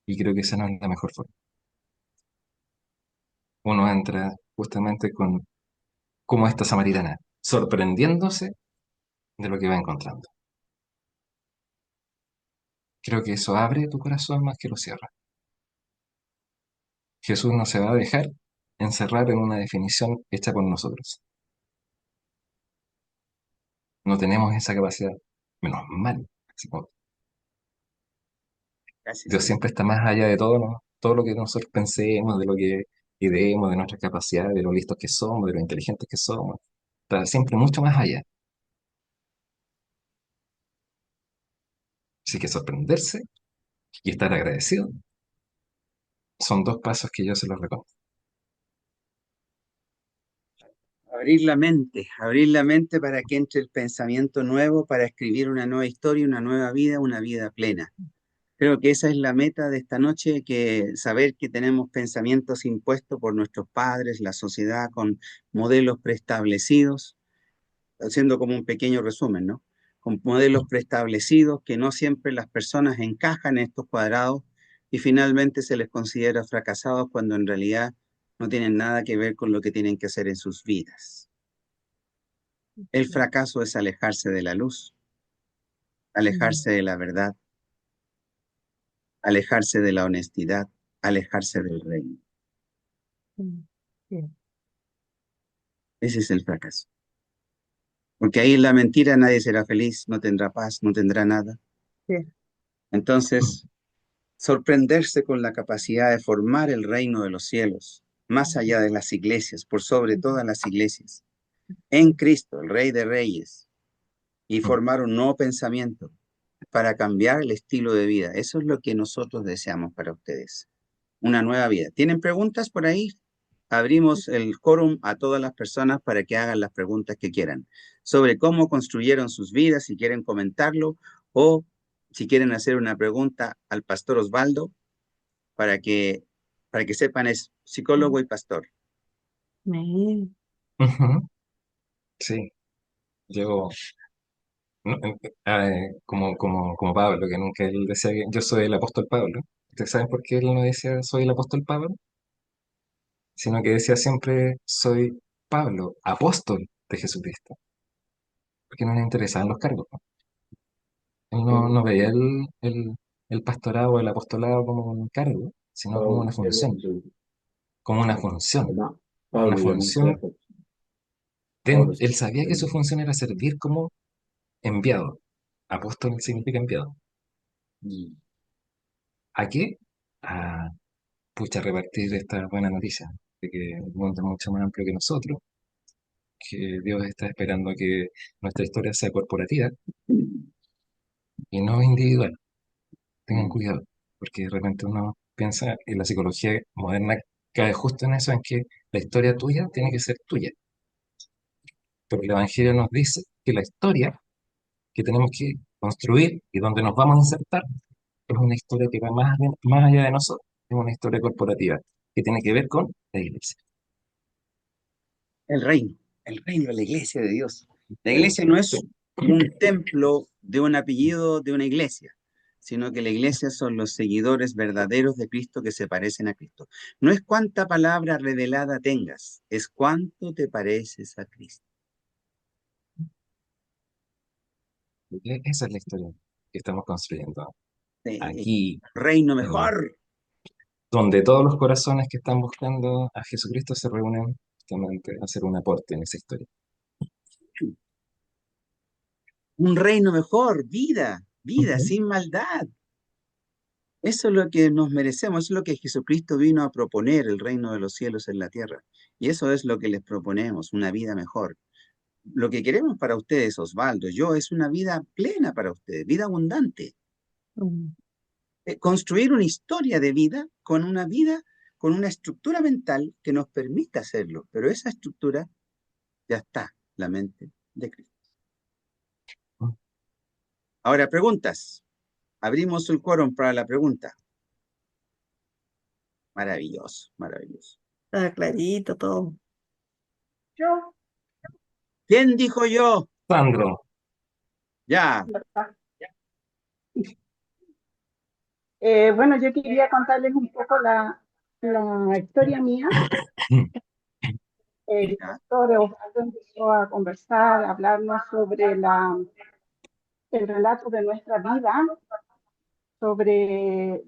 y creo que esa no es la mejor forma. Uno entra justamente con, como esta samaritana, sorprendiéndose de lo que va encontrando. Creo que eso abre tu corazón más que lo cierra. Jesús no se va a dejar encerrar en una definición hecha por nosotros. No tenemos esa capacidad, menos mal. Así como Casi Dios siempre. siempre está más allá de todo, ¿no? Todo lo que nosotros pensemos, de lo que ideemos, de nuestras capacidades, de lo listos que somos, de lo inteligentes que somos. Está siempre mucho más allá. Así que sorprenderse y estar agradecido son dos pasos que yo se los recomiendo. Abrir la mente para que entre el pensamiento nuevo, para escribir una nueva historia, una vida plena. Creo que esa es la meta de esta noche, que saber que tenemos pensamientos impuestos por nuestros padres, la sociedad, con modelos preestablecidos, haciendo como un pequeño resumen, ¿no? Con modelos preestablecidos que no siempre las personas encajan en estos cuadrados y finalmente se les considera fracasados cuando en realidad no tienen nada que ver con lo que tienen que hacer en sus vidas. El fracaso es alejarse de la luz, alejarse de la verdad, alejarse de la honestidad, alejarse del reino. Sí. Ese es el fracaso. Porque ahí en la mentira nadie será feliz, no tendrá paz, no tendrá nada. Sí. Entonces, sorprenderse con la capacidad de formar el reino de los cielos, más allá de las iglesias, por sobre todas las iglesias, en Cristo, el Rey de Reyes, y formar un nuevo pensamiento para cambiar el estilo de vida. Eso es lo que nosotros deseamos para ustedes. Una nueva vida. ¿Tienen preguntas por ahí? Abrimos el quórum a todas las personas para que hagan las preguntas que quieran sobre cómo construyeron sus vidas, si quieren comentarlo o si quieren hacer una pregunta al pastor Osvaldo para que, para que sepan, es psicólogo y pastor. Amén. Ujú. Sí, yo, no, como Pablo, que nunca él decía que yo soy el apóstol Pablo. ¿Ustedes saben por qué él no decía soy el apóstol Pablo? Sino que decía siempre soy Pablo, apóstol de Jesucristo, porque no le interesaban los cargos, ¿no? Él no veía el pastorado o el apostolado como un cargo, sino como una función, como una función, una función. Él sabía que su función era servir como enviado. Apóstol significa enviado. ¿A qué? A, pucha, repartir esta buena noticia, de que el mundo es mucho más amplio que nosotros, que Dios está esperando que nuestra historia sea corporativa y no individual. Tengan cuidado, porque de repente uno piensa, y la psicología moderna cae justo en eso, en que la historia tuya tiene que ser tuya. Pero el Evangelio nos dice que la historia que tenemos que construir y donde nos vamos a insertar es una historia que va más allá de nosotros, es una historia corporativa que tiene que ver con la iglesia. El reino de la iglesia de Dios. La iglesia no es un templo de un apellido de una iglesia, sino que la iglesia son los seguidores verdaderos de Cristo que se parecen a Cristo. No es cuánta palabra revelada tengas, es cuánto te pareces a Cristo. Esa es la historia que estamos construyendo El aquí, reino en mejor. donde todos los corazones que están buscando a Jesucristo se reúnen justamente a hacer un aporte en esa historia. Un reino mejor, vida Ujú. sin maldad. Eso es lo que nos merecemos, eso es lo que Jesucristo vino a proponer, el reino de los cielos en la tierra. Y eso es lo que les proponemos, una vida mejor. Lo que queremos para ustedes, Osvaldo, yo, es una vida plena para ustedes, vida abundante. Mm. Construir una historia de vida, con una estructura mental que nos permita hacerlo. Pero esa estructura ya está, la mente de Cristo. Ahora, preguntas. Abrimos el quórum para la pregunta. Maravilloso, maravilloso. Estaba clarito todo. Yo, ¿Quién dijo yo? Sandro, Ya, ¿verdad? Bueno, yo quería contarles un poco la historia mía. El ya, pastor Osvaldo empezó a conversar, a hablarnos sobre el relato de nuestra vida, sobre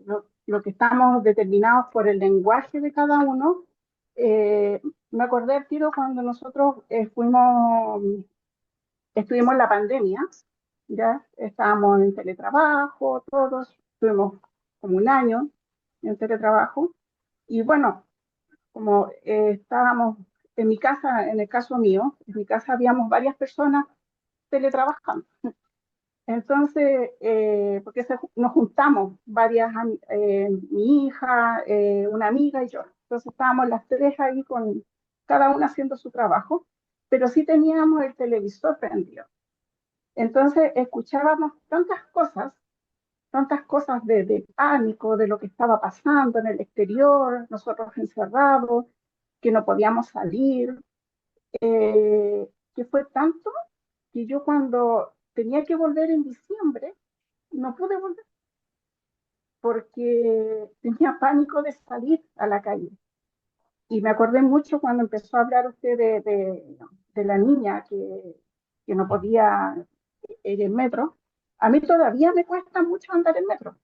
lo que estamos determinados por el lenguaje de cada uno. Me acordé al tiro cuando nosotros estuvimos en la pandemia, ya estábamos en teletrabajo, todos, estuvimos como un año en teletrabajo, y bueno, como estábamos en mi casa, en el caso mío, en mi casa habíamos varias personas teletrabajando. Entonces, porque nos juntamos mi hija, una amiga y yo. Entonces estábamos las tres ahí con cada una haciendo su trabajo, pero sí teníamos el televisor prendido. Entonces escuchábamos tantas cosas de pánico, de lo que estaba pasando en el exterior, nosotros encerrados, que no podíamos salir, que fue tanto que yo cuando tenía que volver en diciembre, no pude volver porque tenía pánico de salir a la calle. Y me acordé mucho cuando empezó a hablar usted de la niña que no podía ir en metro. A mí todavía me cuesta mucho andar en metro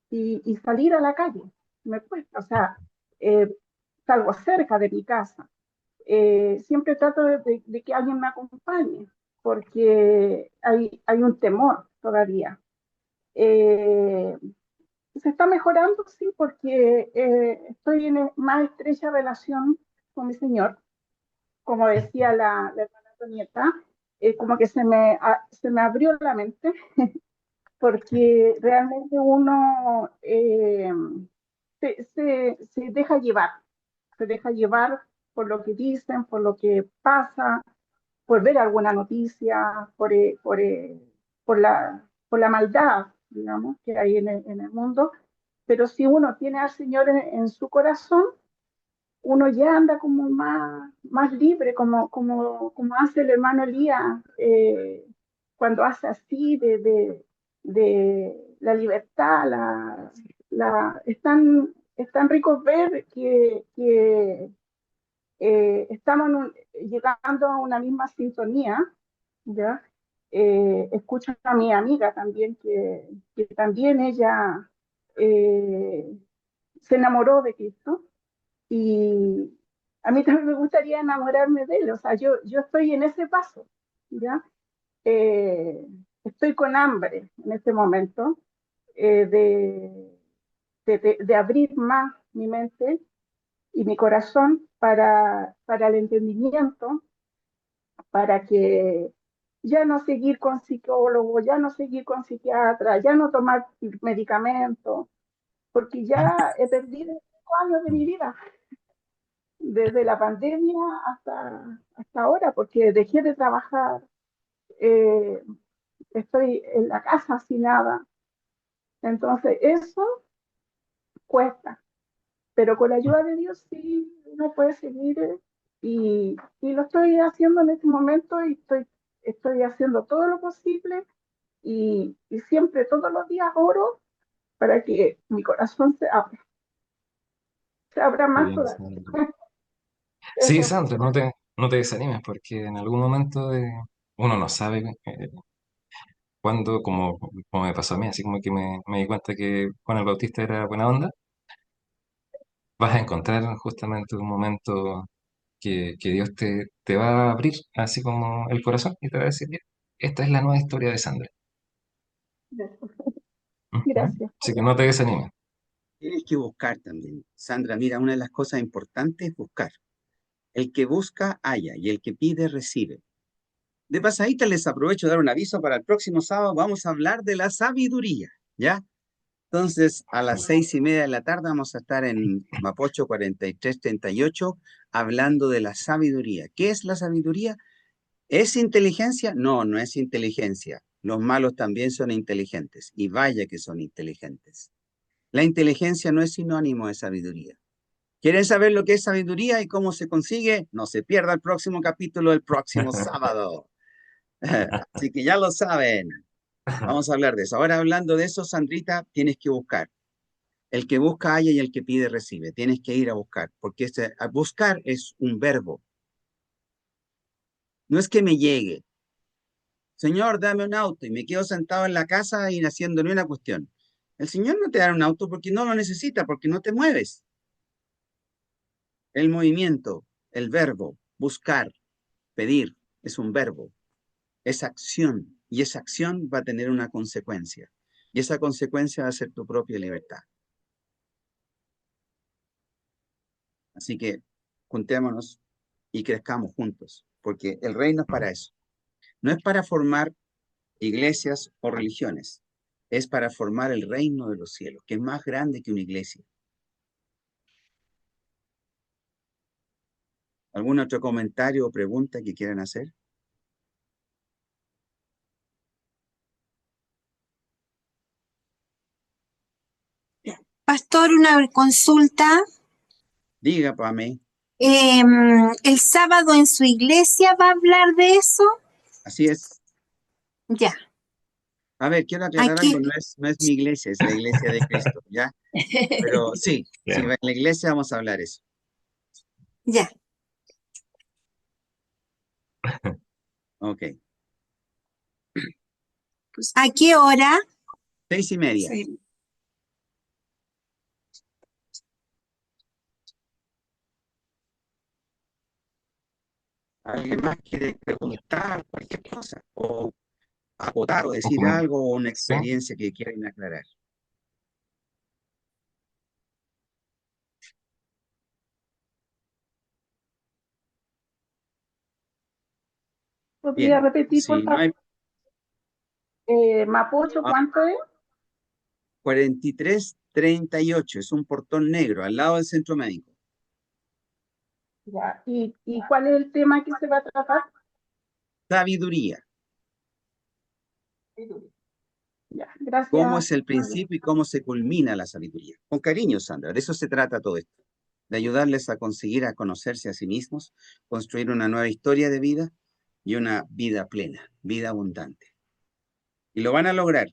y salir a la calle. Me cuesta, o sea, eh, salgo cerca de mi casa. Siempre trato de que alguien me acompañe porque hay un temor todavía. Eh, Se está mejorando, sí, porque estoy en más estrecha relación con mi señor. Como decía la hermana Antonieta, como que se me abrió la mente, porque realmente uno se deja llevar por lo que dicen, por lo que pasa, por ver alguna noticia, por la maldad, digamos, que hay en el mundo. Pero si uno tiene al Señor en su corazón, uno ya anda como más libre, como hace el hermano Elías cuando hace así de la libertad. Es tan rico ver que estamos llegando a una misma sintonía, ¿ya? Escucho a mi amiga también, que también ella eh, se enamoró de Cristo y a mí también me gustaría enamorarme de él, o sea, yo estoy en ese paso, ¿ya? Eh, Estoy con hambre en este momento eh, de, de abrir más mi mente y mi corazón para el entendimiento, para que ya no seguir con psicólogo, ya no seguir con psiquiatra, ya no tomar medicamentos, porque ya he perdido 5 años de mi vida, desde la pandemia hasta ahora, porque dejé de trabajar, eh, estoy en la casa sin nada. Entonces, eso cuesta, pero con la ayuda de Dios sí uno puede seguir y lo estoy haciendo en este momento y estoy haciendo todo lo posible y siempre, todos los días oro para que mi corazón se abra qué más bien, todavía. Sandro. Sí, Eso. Sandra, no te desanimes porque en algún momento uno no sabe cuándo, como me pasó a mí, así como que me di cuenta que Juan el Bautista era buena onda, vas a encontrar justamente un momento que Dios te va a abrir así como el corazón y te va a decir, "Mira, esta es la nueva historia de Sandra". Ujú. Gracias. Así que no te desanimes. tienes que buscar también. Sandra, mira, una de las cosas importantes es buscar. El que busca, halla, y el que pide, recibe. De pasadita les aprovecho de dar un aviso para el próximo sábado. Vamos a hablar de la sabiduría, ¿ya? Entonces, a las 6:30 de la tarde vamos a estar en Mapocho 4338 hablando de la sabiduría. ¿Qué es la sabiduría? ¿Es inteligencia? No, no es inteligencia. Los malos también son inteligentes, y vaya que son inteligentes. La inteligencia no es sinónimo de sabiduría. ¿Quieren saber lo que es sabiduría y cómo se consigue? No se pierda el próximo capítulo el próximo sábado. Así que ya lo saben. Vamos a hablar de eso. Ahora hablando de eso, Sandrita, tienes que buscar. El que busca halla y el que pide recibe. Tienes que ir a buscar, porque a buscar es un verbo. No es que me llegue. Señor, dame un auto y me quedo sentado en la casa y haciéndole una cuestión. El Señor no te da un auto porque no lo necesita, porque no te mueves. El movimiento, el verbo, buscar, pedir, es un verbo, es acción y esa acción va a tener una consecuencia y esa consecuencia va a ser tu propia libertad. Así que juntémonos y crezcamos juntos, porque el reino es para eso. No es para formar iglesias o religiones, es para formar el reino de los cielos, que es más grande que una iglesia. ¿Algún otro comentario o pregunta que quieran hacer? Pastor, una consulta. Diga, Pame. ¿El sábado en su iglesia va a hablar de eso? Así es. Ya, A ver, quiero aclarar aquí. algo, no es mi iglesia, es la iglesia de Cristo, ¿ya? Pero sí, Bien. en la iglesia vamos a hablar eso. Ya. Ok. ¿A qué hora? 6:30. Sí. ¿Alguien más quiere preguntar cualquier cosa? O acotar o decir Ujú. algo o una Sí. experiencia que quieran aclarar. ¿Podría Bien. repetir, por Si no favor? hay Mapocho, ¿cuánto es? 4338, es un portón negro al lado del centro médico. Ya. ¿Y cuál es el tema que se va a tratar? Sabiduría. Ya, ¿Cómo gracias. es el principio y cómo se culmina la sabiduría? Con cariño, Sandra, de eso se trata todo esto. De ayudarles a conseguir a conocerse a sí mismos, construir una nueva historia de vida y una vida plena, vida abundante. Y lo van a lograr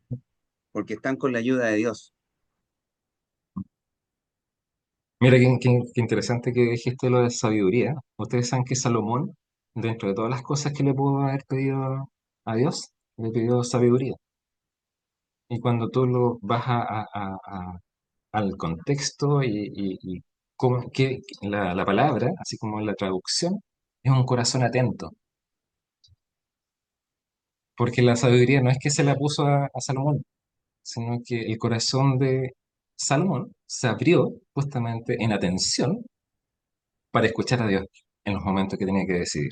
porque están con la ayuda de Dios. Mira, qué interesante que dijiste lo de sabiduría. Ustedes saben que Salomón, dentro de todas las cosas que le pudo haber pedido a Dios, le pidió sabiduría. Y cuando tú lo vas al contexto y la palabra, así como la traducción, es un corazón atento. Porque la sabiduría no es que se la puso a Salomón, sino que el corazón de Salomón se abrió justamente en atención para escuchar a Dios en los momentos que tenía que decidir.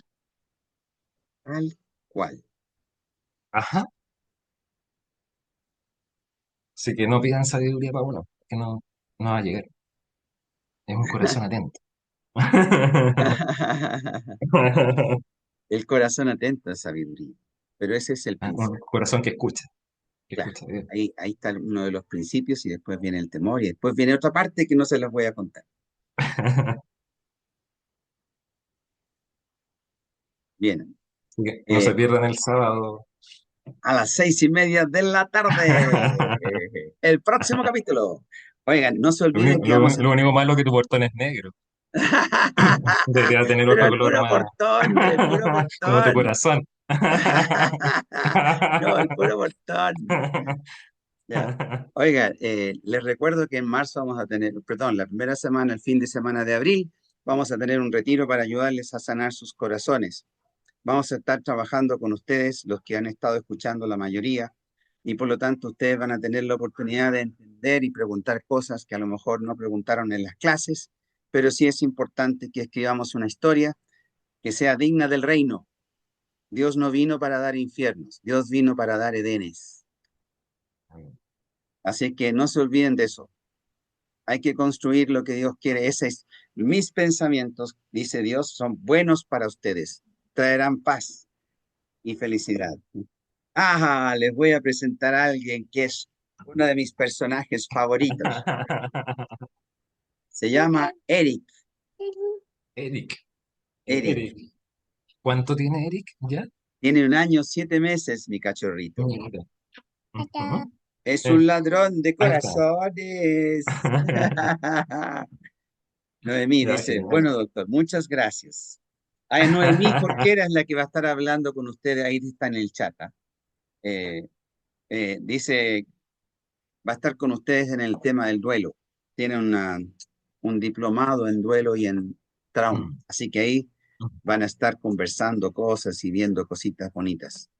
Tal cual. Ajá. Así que no pidan sabiduría para uno, que no va a llegar. Es un corazón atento. El corazón atento a sabiduría. Pero ese es el Un principio. corazón que Claro, escucha a Dios. ahí está uno de los principios y después viene el temor y después viene otra parte que no se las voy a contar. Bien, Así que no se eh, pierdan el sábado. a las 6:30 de la tarde, el próximo capítulo. Oigan, no se Lo olviden único, que vamos a lo único tener... malo es que tu portón es negro. Debería tener Pero otro color más, el puro como tu portón. corazón. No, el puro portón. Ya. Oiga, les recuerdo que en marzo vamos a tener, perdón, la primera semana, el fin de semana de abril, vamos a tener un retiro para ayudarles a sanar sus corazones. Vamos a estar trabajando con ustedes, los que han estado escuchando la mayoría, y por lo tanto ustedes van a tener la oportunidad de entender y preguntar cosas que a lo mejor no preguntaron en las clases, pero sí es importante que escribamos una historia que sea digna del reino. Dios no vino para dar infiernos, Dios vino para dar edenes. Así que no se olviden de eso. Hay que construir lo que Dios quiere. Ese es mis pensamientos, dice Dios, son buenos para ustedes. Traerán paz y felicidad. Les voy a presentar a alguien que es uno de mis personajes favoritos. Se llama Eric. Eric. Eric. Eric. ¿Cuánto tiene Eric ya? Tiene 1 año, 7 meses, mi cachorrito. Mira. Ujú. Es Eh, un ladrón de ahí está. corazones. Noemí Ya, dice, genial. bueno, doctor, muchas gracias. Ah, Noemí Jorquera es la que va a estar hablando con ustedes, ahí está en el chat. ¿Ah? Dice, va a estar con ustedes en el tema del duelo. Tiene un diplomado en duelo y en trauma. Mm. Así que ahí van a estar conversando cosas y viendo cositas bonitas.